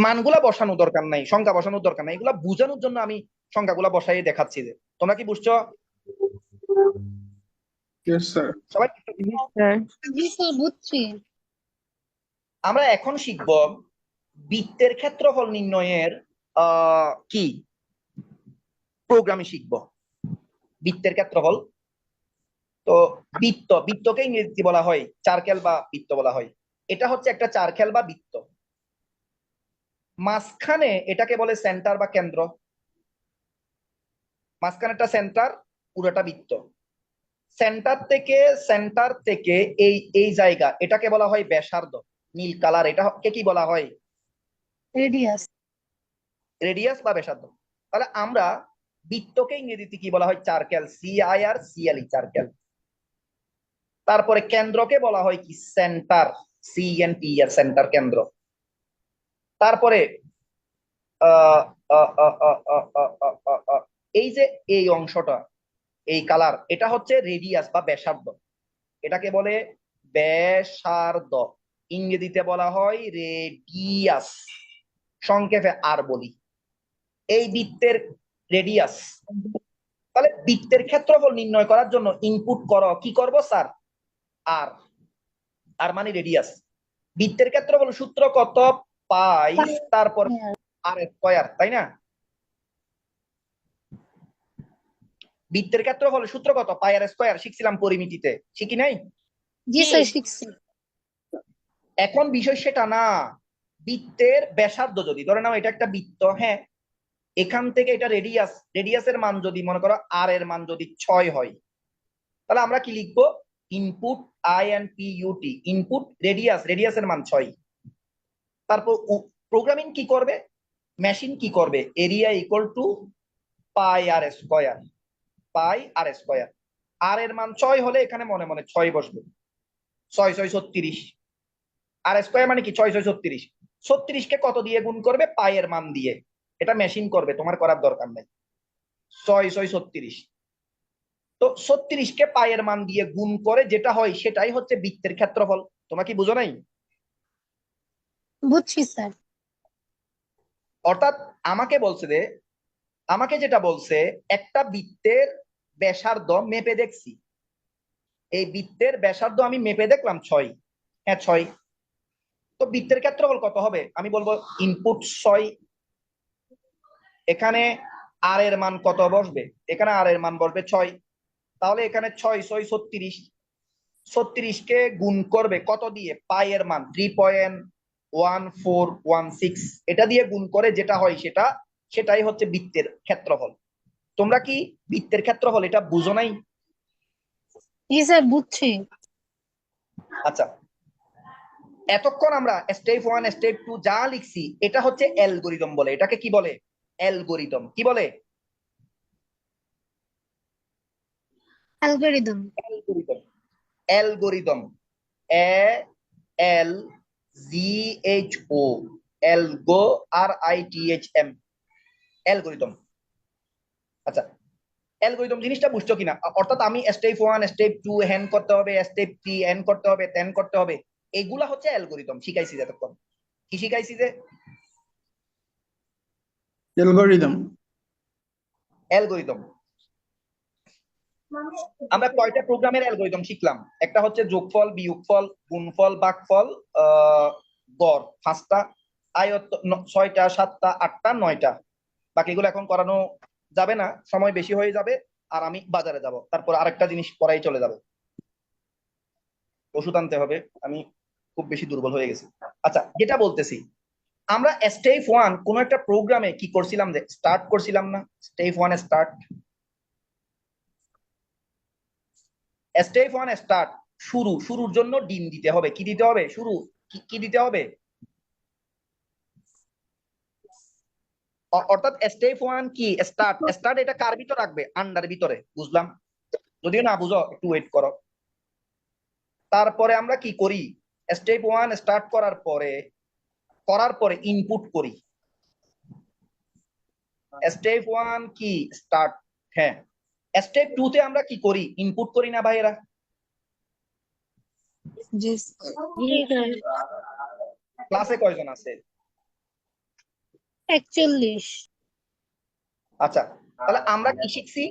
মানগুলা বসানোর দরকার নাই, সংখ্যা বসানোর দরকার নাই, এগুলা বোঝানোর জন্য আমি সংখ্যাগুলা বসাই দেখাচ্ছি। যে তোমরা কি বুঝছো সবাই? স্যার। জি স্যার বুঝছি। আমরা এখন শিখব বৃত্তের ক্ষেত্রফল নির্ণয়ের কি প্রোগ্রামিং শিখবো, বৃত্তের ক্ষেত্রফল। তো বৃত্তকে ইংরেজিতে বলা হয় চার্কেল বা বৃত্ত বলা হয়। এটা হচ্ছে একটা চার্কেল বা বৃত্ত। মাঝখানে এটাকে বলে সেন্টার বা কেন্দ্র। মাঝখানে একটা সেন্টার, পুরোটা বৃত্ত। সেন্টার থেকে এই এই জায়গা, এটাকে বলা হয় ব্যাসার্ধ। নীল কালার, এটাকে কি বলা হয়? রেডিয়াস। রেডিয়াস বা ব্যাসার্ধ। তাহলে আমরা বৃত্তকে ইংরেজিতে কি বলা হয়? চার্কেল, CIRCLE, চার্কেল। তারপরে কেন্দ্রকে বলা হয় কি? সেন্টার, CENTER, সেন্টার, কেন্দ্র। তারপরে আহ, আহ, আহ, আহ, আহ, আহ, আহ, আহ, আহ, এই যে এই অংশটা, এই কালার, এটা হচ্ছে রেডিয়াস বা ব্যাসার্ধ। এটাকে বলে ব্যাসার্ধ, ইংরেজিতে বলা হয় রেডিয়াস, সংক্ষেপে আর বলি। এই বৃত্তের রেডিয়াস। তাহলে বৃত্তের ক্ষেত্রফল নির্ণয় করার জন্য ইনপুট করো, কি করব স্যার? আর, আর মানে রেডিয়াস। বৃত্তের ক্ষেত্রফল সূত্র কত? পাই তারপর আর স্কয়ার, তাই না? বৃত্তের ক্ষেত্রফল সূত্র কত? পাই আর স্কয়ার, শিখছিলাম পরিমিতিতে, শিখি নাই? জি স্যার, শিখছি। এখন বিষয় সেটা না। বৃত্তের ব্যাসার্ধ যদি ধরে নাও এটা একটা বৃত্ত, হ্যাঁ, এখান থেকে এটা রেডিয়াস, রেডিয়াসের মান যদি মনে করো আর এর মান যদি 6 হয়, তাহলে আমরা কি লিখবো? ইনপুট INPUT, ইনপুট রেডিয়াস, রেডিয়াসের মান 6। তারপর প্রোগ্রামিং কি করবে? মেশিন কি করবে? Area equal to pi R square, pi R square. R এর মান 6 হলে এখানে মনে মনে 6 বসবে। 6 6 36, আর স্কয়ার মানে কি? 6 6 36। 36 কে কত দিয়ে গুণ করবে? পাই এর মান দিয়ে। এটা মেশিন করবে, তোমার করার দরকার নেই। 6 6 36। তো 36 কে পাই এর মান দিয়ে গুণ করে যেটা হয় সেটাই হচ্ছে বৃত্তের ক্ষেত্রফল। তোমরা কি বুঝো নাই? বুঝছি স্যার। অর্থাৎ আমাকে বলছে যে, আমাকে যেটা বলছে, একটা বৃত্তের ব্যাসার্ধ মেপে দেখছি। এই বৃত্তের ব্যাসার্ধ আমি মেপে দেখলাম 6। হ্যাঁ 6। তো বৃত্তের ক্ষেত্রফল কত হবে? আমি বলবো ইনপুট 6। এখানে আর এর মান কত বসবে? এখানে আর এর মান বসবে 6। তাহলে এখানে 6 6 36। 36 কে গুণ করবে কত দিয়ে? পাই এর মান 3.1416, এটা দিয়ে গুণ করে যেটা হয় সেটাই হচ্ছে বৃত্তের ক্ষেত্রফল। তোমরা কি বৃত্তের ক্ষেত্রফল এটা বুঝো নাই? জি স্যার, বুঝছি। আচ্ছা, এতক্ষণ আমরা স্টেপ 1 স্টেপ 2 যা লিখছি এটা হচ্ছে অ্যালগরিদম বলে। এটাকে কি বলে? অ্যালগরিদম। কি বলে? Algorithm. Algorithm. Algorithm, ALGHO, algo, RITHM, algorithm. আচ্ছা, অ্যালগরিদম জিনিসটা বুঝছো কিনা? অর্থাৎ আমি স্টেপ 1 স্টেপ 2 হ্যান করতে হবে, স্টেপ 3 হ্যান করতে হবে, ত্যান করতে হবে, এগুলা হচ্ছে অ্যালগরিদম। শিখাইছি এতক্ষণ। কি শিখাইছি যে? অ্যালগরিদম। অ্যালগরিদম। আমরা কয়টা প্রোগ্রামের অ্যালগরিদম শিখলাম? একটা হচ্ছে যোগফল, বিয়োগফল, গুণফল, ভাগফল, গড়, 5টা। আয়ত 6টা, 7টা, 8টা, 9টা। বাকিগুলো এখন করানো যাবে না, সময় বেশি হয়ে যাবে। আর আমি বাজারে যাব, তারপর আরেকটা জিনিস পড়াই চলে যাবে। ওষুধ আনতে হবে, আমি খুব বেশি দুর্বল হয়ে গেছি। আচ্ছা, যেটা বলতেছি, আমরা স্টেপ 1 কোন একটা প্রোগ্রামে কি করছিলাম? যে স্টার্ট করছিলাম না? স্টেপ 1 স্টার্ট, স্টেপ 1 স্টার্ট, শুরু। শুরুর জন্য ডিম দিতে হবে। কি দিতে হবে? শুরু, কি দিতে হবে? অর্থাৎ স্টেপ 1 কি? স্টার্ট। স্টার্ট এটা কার ভিতর রাখবে? আন্ডার ভিতরে। বুঝলাম? যদিও না বুঝো একটু ওয়েট করো। তারপরে আমরা কি করি? স্টেপ 1 স্টার্ট করার পরে ইনপুট করি। স্টেপ 1 কি? স্টার্ট। হ্যাঁ, স্টেপ 2 তে আমরা কি করি? ইনপুট করি না ভাইয়েরা? জি স্যার। ক্লাসে কয়জন আছে? 41। আচ্ছা, তাহলে আমরা কি শিখছি?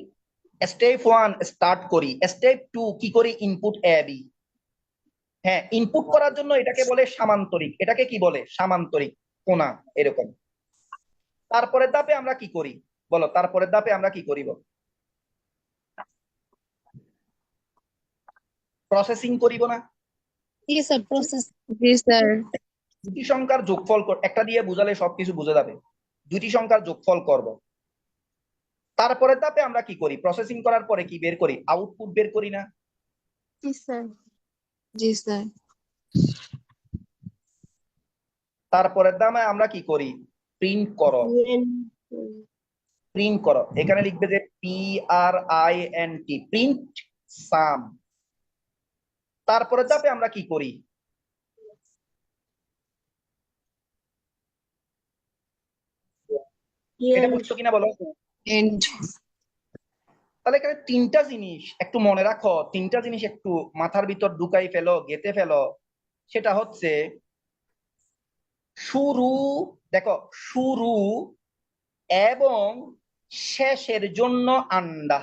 স্টেপ 1 স্টার্ট করি, স্টেপ 2 কি করি? Input A B. হ্যাঁ, ইনপুট করার জন্য এটাকে বলে সামান্তরিক। এটাকে কি বলে? সামান্তরিক কোণা, এরকম। তারপরের ধাপে আমরা কি করি বলো, তারপরের ধাপে আমরা কি করিব? প্রসেসিং করিব না? জি স্যার, প্রসেস। জি স্যার। দুটি সংখ্যার যোগফল একটা দিয়ে বুঝালে সবকিছু বোঝা যাবে। দুটি সংখ্যার যোগফল করব। তারপরের ধাপে আমরা কি করি? প্রসেসিং করার পরে কি বের করি? আউটপুট বের করি না? জি স্যার। জি স্যার। তারপরের ধাপে আমরা কি করি? প্রিন্ট করো। প্রিন্ট করো, এখানে লিখবে যে PRINT, প্রিন্ট সাম। তারপরের ধাপে আমরা কি করি? এটা বুঝছো কিনা বলো? এন্ড। তাহলে এখানে তিনটা জিনিস একটু মনে রাখো, তিনটা জিনিস একটু মাথার ভিতর ঢুকাই ফেলো, গেঁথে ফেলো। সেটা হচ্ছে শুরু, দেখো, শুরু এবং শেষের জন্য আন্ডা।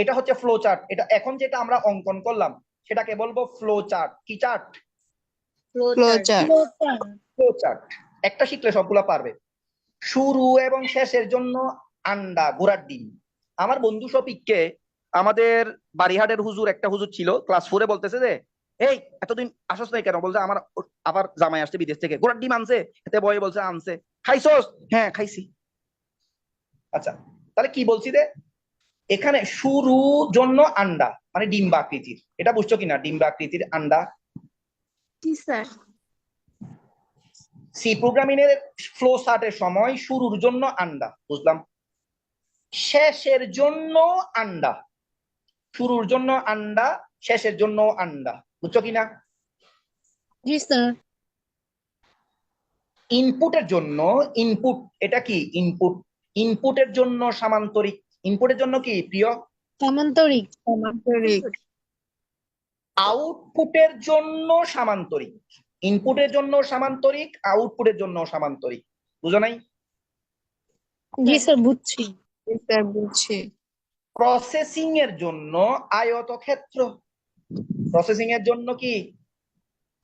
এটা হচ্ছে ফ্লো চার্ট। এটা এখন যেটা আমরা অঙ্কন করলাম সেটাকে বলবো ফ্লো চার্ট। কি chart? Flow chart. Flow chart. একটা শিখলে সবগুলা পারবে। শুরু এবং শেষের জন্য আন্ডা, ঘোড়ার ডিম। আমার বন্ধু শফিককে আমাদের বাড়িহাটের হুজুর, একটা হুজুর ছিল ক্লাস 4-এ, বলতেছে যে এই এতদিন আসস নাই কেন? বলছে আমার আবার জামাই আসছে বিদেশ থেকে, ঘোড়ার ডিম আনছে। এতে বয়ে বলছে আনছে। খাইছস? হ্যাঁ খাইছি। আচ্ছা, তাহলে কি বলছি রে? এখানে শুরু জন্য আন্ডা মানে ডিম্বা আকৃতির। এটা বুঝছো কিনা? ডিম্বা আকৃতির আন্ডা। জি স্যার। সি প্রোগ্রামিং এর ফ্লো চার্টের সময় শুরুর জন্য আন্ডা, বুঝলাম। শেষের জন্য আন্ডা, শুরুর জন্য আন্ডা, শেষের জন্য আন্ডা, বুঝছো কিনা? জি স্যার। ইনপুটের জন্য, ইনপুট এটা কি? ইনপুট। ইনপুটের জন্য সামান্তরিক। ইনপুটের জন্য কি প্রিয়? সামান্তরিক। সামান্তরিক। আউটপুটের জন্য সামান্তরিক। ইনপুটের জন্য সামান্তরিক, আউটপুটের জন্য সামান্তরিক। বুঝো নাই? জি স্যার, বুঝছি। জি স্যার, বুঝছি। প্রসেসিং এর জন্য আয়তক্ষেত্র। প্রসেসিং এর জন্য কি?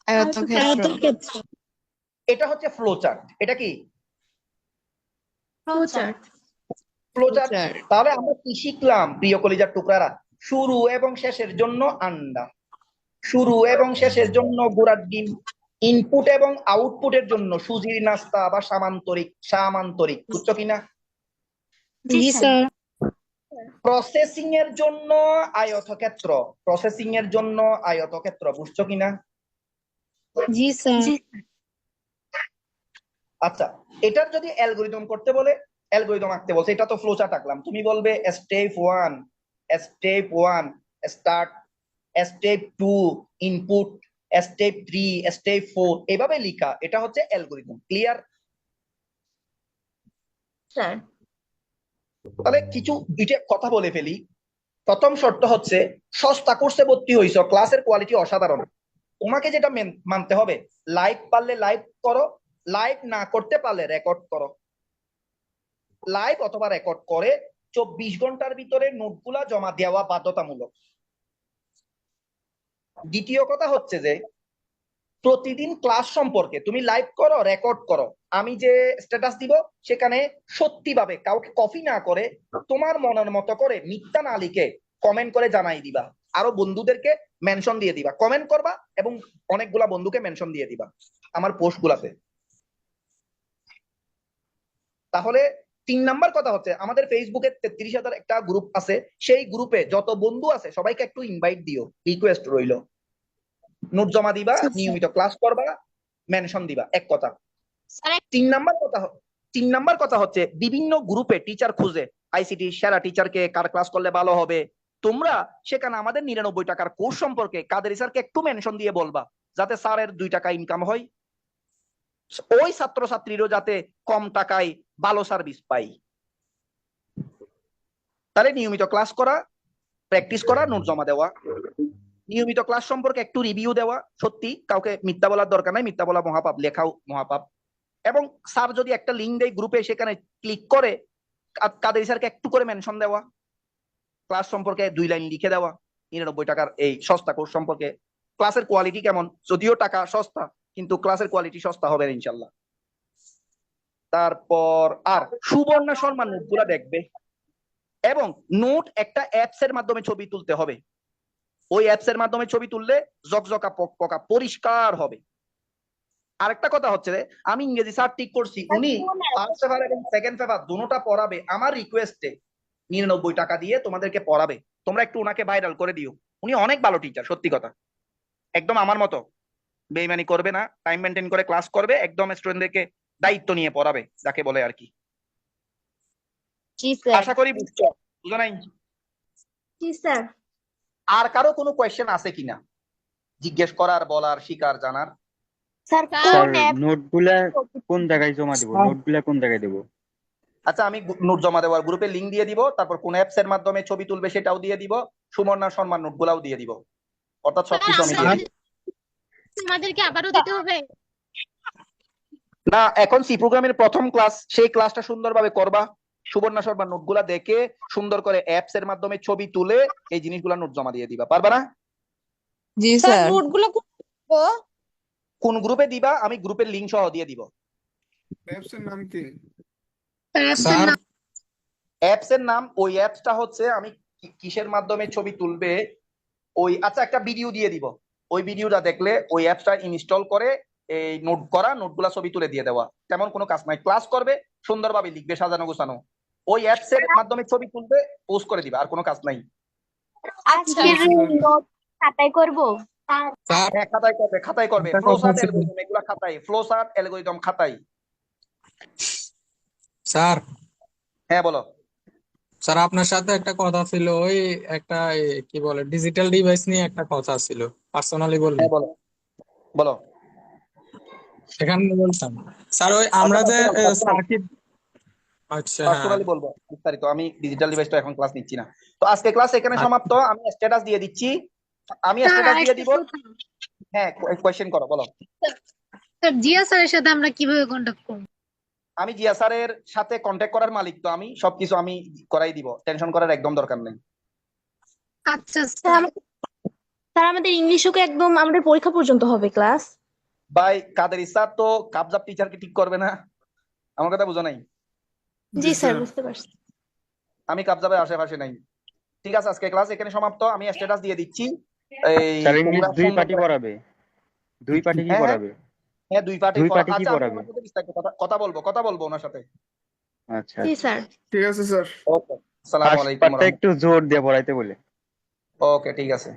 আয়তক্ষেত্র। আয়তক্ষেত্র। এটা হচ্ছে ফ্লো চার্ট। এটা কি? Flow chart. Flow chart. Chart. তাহলে আমরা কি শিখলাম প্রিয় কলিজার টুকরারা? শুরু এবং শেষের জন্য আন্ডা, শুরু এবং শেষের জন্য ঘোড়ার ডিম, ইনপুট এবং আউটপুটের জন্য সুজির নাস্তা বা সামান্তরিক, সামান্তরিক। বুঝছো কিনা? জি স্যার। প্রসেসিং এর জন্য আয়তক্ষেত্র, প্রসেসিং এর জন্য আয়তক্ষেত্র। বুঝছো কিনা? জি স্যার। আচ্ছা, এটার যদি অ্যালগরিদম করতে বলে, অ্যালগরিদম আঁকতে বলছে, এটা তো ফ্লো চার্ট আঁকলাম। তুমি বলবে step 1, step 1 start, step 2 input, step 3, step 4, এভাবে লিখা। এটা হচ্ছে অ্যালগরিদম। ক্লিয়ার? স্যার। তাহলে কিছু দুইটা কথা বলে ফেলি। প্রথম শর্ত হচ্ছে সস্তা কোর্সে ভর্তি হইছো, ক্লাসের কোয়ালিটি অসাধারণ। তোমাকে যেটা মানতে হবে, লাইভ পারলে লাইভ করো, লাইভ না করতে পারলে রেকর্ড করো। লাইভ অথবা রেকর্ড করে 24 ঘন্টার ভিতরে নোটগুলা জমা দেওয়া বাধ্যতামূলক। দ্বিতীয় কথা হচ্ছে যে প্রতিদিন ক্লাস সম্পর্কে তুমি লাইভ করো, রেকর্ড করো। আমি যে স্ট্যাটাস দিব সেখানে সত্যিভাবে কাউকে কপি না করে তোমার মনের মতো করে মিথ্যা না লিখে কমেন্ট করে জানাই দিবা। আরো বন্ধুদেরকে মেনশন দিয়ে দিবা, কমেন্ট করবা এবং অনেকগুলা বন্ধুকে মেনশন দিয়ে দিবা আমার পোস্ট গুলাতে। তাহলে 3 নাম্বার কথা হচ্ছে আমাদের ফেসবুকে 33,000 একটা গ্রুপ আছে। সেই গ্রুপে যত বন্ধু আছে সবাইকে একটু ইনভাইট দিও, রিকোয়েস্ট রইলো। নোট জমা দিবা, নিয়মিত ক্লাস করবা, মেনশন দিবা। এক কথা। 3 নাম্বার কথা হচ্ছে বিভিন্ন গ্রুপে টিচার খুঁজে, আইসিটি সেরা টিচারকে কার ক্লাস করলে ভালো হবে। তোমরা সেখানে আমাদের 99 টাকার কোর্স সম্পর্কে কাদের স্যারকে একটু মেনশন দিয়ে বলবা, যাতে স্যারের 2 টাকা ইনকাম হয়, ওই ছাত্রছাত্রীরও যাতে কম টাকায় ভালো সার্ভিস পাই। তাহলে নিয়মিত ক্লাস করা, প্র্যাকটিস করা, নোট জমা দেওয়া, নিয়মিত ক্লাস সম্পর্কে একটু রিভিউ দেওয়া। সত্যি কাউকে মিথ্যা বলার দরকার নাই, মিথ্যা বলা মহাপাপ, লেখাও মহাপাপ। এবং স্যার যদি একটা লিঙ্ক দেয় গ্রুপে, সেখানে ক্লিক করে কাদের স্যারকে একটু করে মেনশন দেওয়া, ক্লাস সম্পর্কে 2 লাইন লিখে দেওয়া। 99 টাকার এই সস্তা কোর্স সম্পর্কে ক্লাসের কোয়ালিটি কেমন, যদিও টাকা সস্তা কিন্তু ক্লাসের কোয়ালিটি সস্তা হবে না ইনশাল্লাহ। তারপর আর সুবর্ণা শর্মা নোটগুলা দেখবে, এবং নোট একটা অ্যাপস এর মাধ্যমে ছবি তুলতে হবে। ওই অ্যাপস এর মাধ্যমে ছবি তুললে জকজকা পকপকা পরিষ্কার হবে। আরেকটা কথা হচ্ছে যে, আমি ইংরেজি স্যার ঠিক করছি, উনি ফার্স্ট পেপার এবং সেকেন্ড পেপার দুটোটা পড়াবে আমার রিকোয়েস্টে, 99 টাকা দিয়ে তোমাদেরকে পড়াবে। তোমরা একটু ওনাকে ভাইরাল করে দিও, উনি অনেক ভালো টিচার, সত্যি কথা, একদম আমার মতো বেইমানি করবে না, টাইম মেনটেন করে ক্লাস করবে, একদম স্টুডেন্টদেরকে দায়িত্ব নিয়ে পড়াবে, যাকে বলে আর কি। জি স্যার। আশা করি বুঝছো, বুঝো নাই? জি স্যার। আর কারো কোনো কোয়েশ্চেন আছে কিনা জিজ্ঞেস করার, বলার, শিকার, জানার? স্যার স্যার কোন অ্যাপ? নোটগুলা কোন জায়গায় জমা দিব? নোটগুলা কোন জায়গায় দেব? আচ্ছা, আমি নোট জমা দেওয়ার গ্রুপে লিংক দিয়ে দিব, তারপর কোন অ্যাপস এর মাধ্যমে ছবি তুলবে সেটাও দিয়ে দিব, সুবর্ণা শর্মার নোটগুলাও দিয়ে দিব, অর্থাৎ সবকিছু আমি দিয়ে দিব। আমাদেরকে আবারও দিতে হবে? না, এখন সি প্রোগ্রামের প্রথম ক্লাস, সেই ক্লাসটা সুন্দরভাবে করবা, সুবর্ণা শর্মার নোটগুলা দেখে সুন্দর করে অ্যাপস এর মাধ্যমে ছবি তুলে এই জিনিসগুলা নোট জমা দিয়ে দিবা, পারবা না? জি স্যার স্যার। নোটগুলো কোন গ্রুপে দিবা আমি গ্রুপের লিংক সহ দিয়ে দিব। অ্যাপসের নাম কি? স্যার অ্যাপস এর নাম, ওই অ্যাপসটা হচ্ছে, আমি কিসের মাধ্যমে ছবি তুলবে ওই, আচ্ছা একটা ভিডিও দিয়ে দিব, ওই ভিডিওটা দেখলে ওই অ্যাপসটা ইনস্টল করে এই নোট করা নোটগুলা ছবি তুলে দিয়ে দেওয়া, তেমন কোনো কাজ নাই। ক্লাস করবে, সুন্দরভাবে লিখবে, সাজানো গোছানো, ওই অ্যাপস এর মাধ্যমে ছবি তুলবে, পোস্ট করে দিবে, আর কোনো কাজ নাই। আজকের নোট খাতায় করব? স্যার হ্যাঁ, খাতায় করবে, খাতায় করবে, একটা ফ্লো কথা চার্ট ছিল। অ্যালগরিদম এগুলা খাতায়, ফ্লো চার্ট অ্যালগরিদম খাতায়। স্যার হ্যাঁ বলো। স্যার আপনার সাথে একটা কথা ছিল, ওই একটা কি বলে ডিজিটাল ডিভাইস নিয়ে একটা কথা ছিল, পার্সোনালি বলবো। হ্যাঁ বলো, বলো। সেখানে বলতাম স্যার, ওই আমরা যে সার্কিট, আচ্ছা হ্যাঁ পার্সোনালি বলবো বিস্তারিত, আমি ডিজিটাল ডিভাইসটা এখন ক্লাস নিচ্ছি না। তো আজকে ক্লাস এখানে সমাপ্ত, আমি স্ট্যাটাস দিয়ে দিচ্ছি, আমি স্ট্যাটাস দিয়ে দিব। হ্যাঁ, কোয়েশ্চেন করো, বলো। স্যার জিয়া স্যারের সাথে আমরা কিভাবে কন্টাক্ট করব? আমি জিয়া স্যারের সাথে কন্ট্যাক্ট করার মালিক, তো আমি সবকিছু আমি করাই দিব, টেনশন করার একদম দরকার নেই। আচ্ছা স্যার। স্যার আমাদের ইংলিশও একদম আমাদের পরীক্ষা পর্যন্ত হবে ক্লাস। ভাই কাদের স্যার তো কাবজাব টিচারকে ঠিক করবে না, আমার কথা বুঝো নাই? জি স্যার বুঝতে পারছি। আমি কাবজাবের আশেপাশে নাই। ঠিক আছে, আজকে ক্লাস এখানে সমাপ্ত, আমি স্ট্যাটাস দিয়ে দিচ্ছি। এই স্যার ইংলিশ তোমরা দুই সুন্দর পার্টি করে- পড়াবে? দুই পার্টি কি হ্যাঁ, হ্যাঁ, পড়াবে? হ্যাঁ, দুই পার্টি দুই পার্টি কি আচ্ছা, আমি পড়াবে? ওনার সাথে বিস্তারিত কথা বলবো ওনার সাথে। আচ্ছা জি স্যার। ঠিক আছে স্যার। ওকে, আসসালামু ফার্স্ট আলাইকুম। পার্টটা একটু জোর দিয়ে পড়াইতে বলে। ওকে, ঠিক আছে।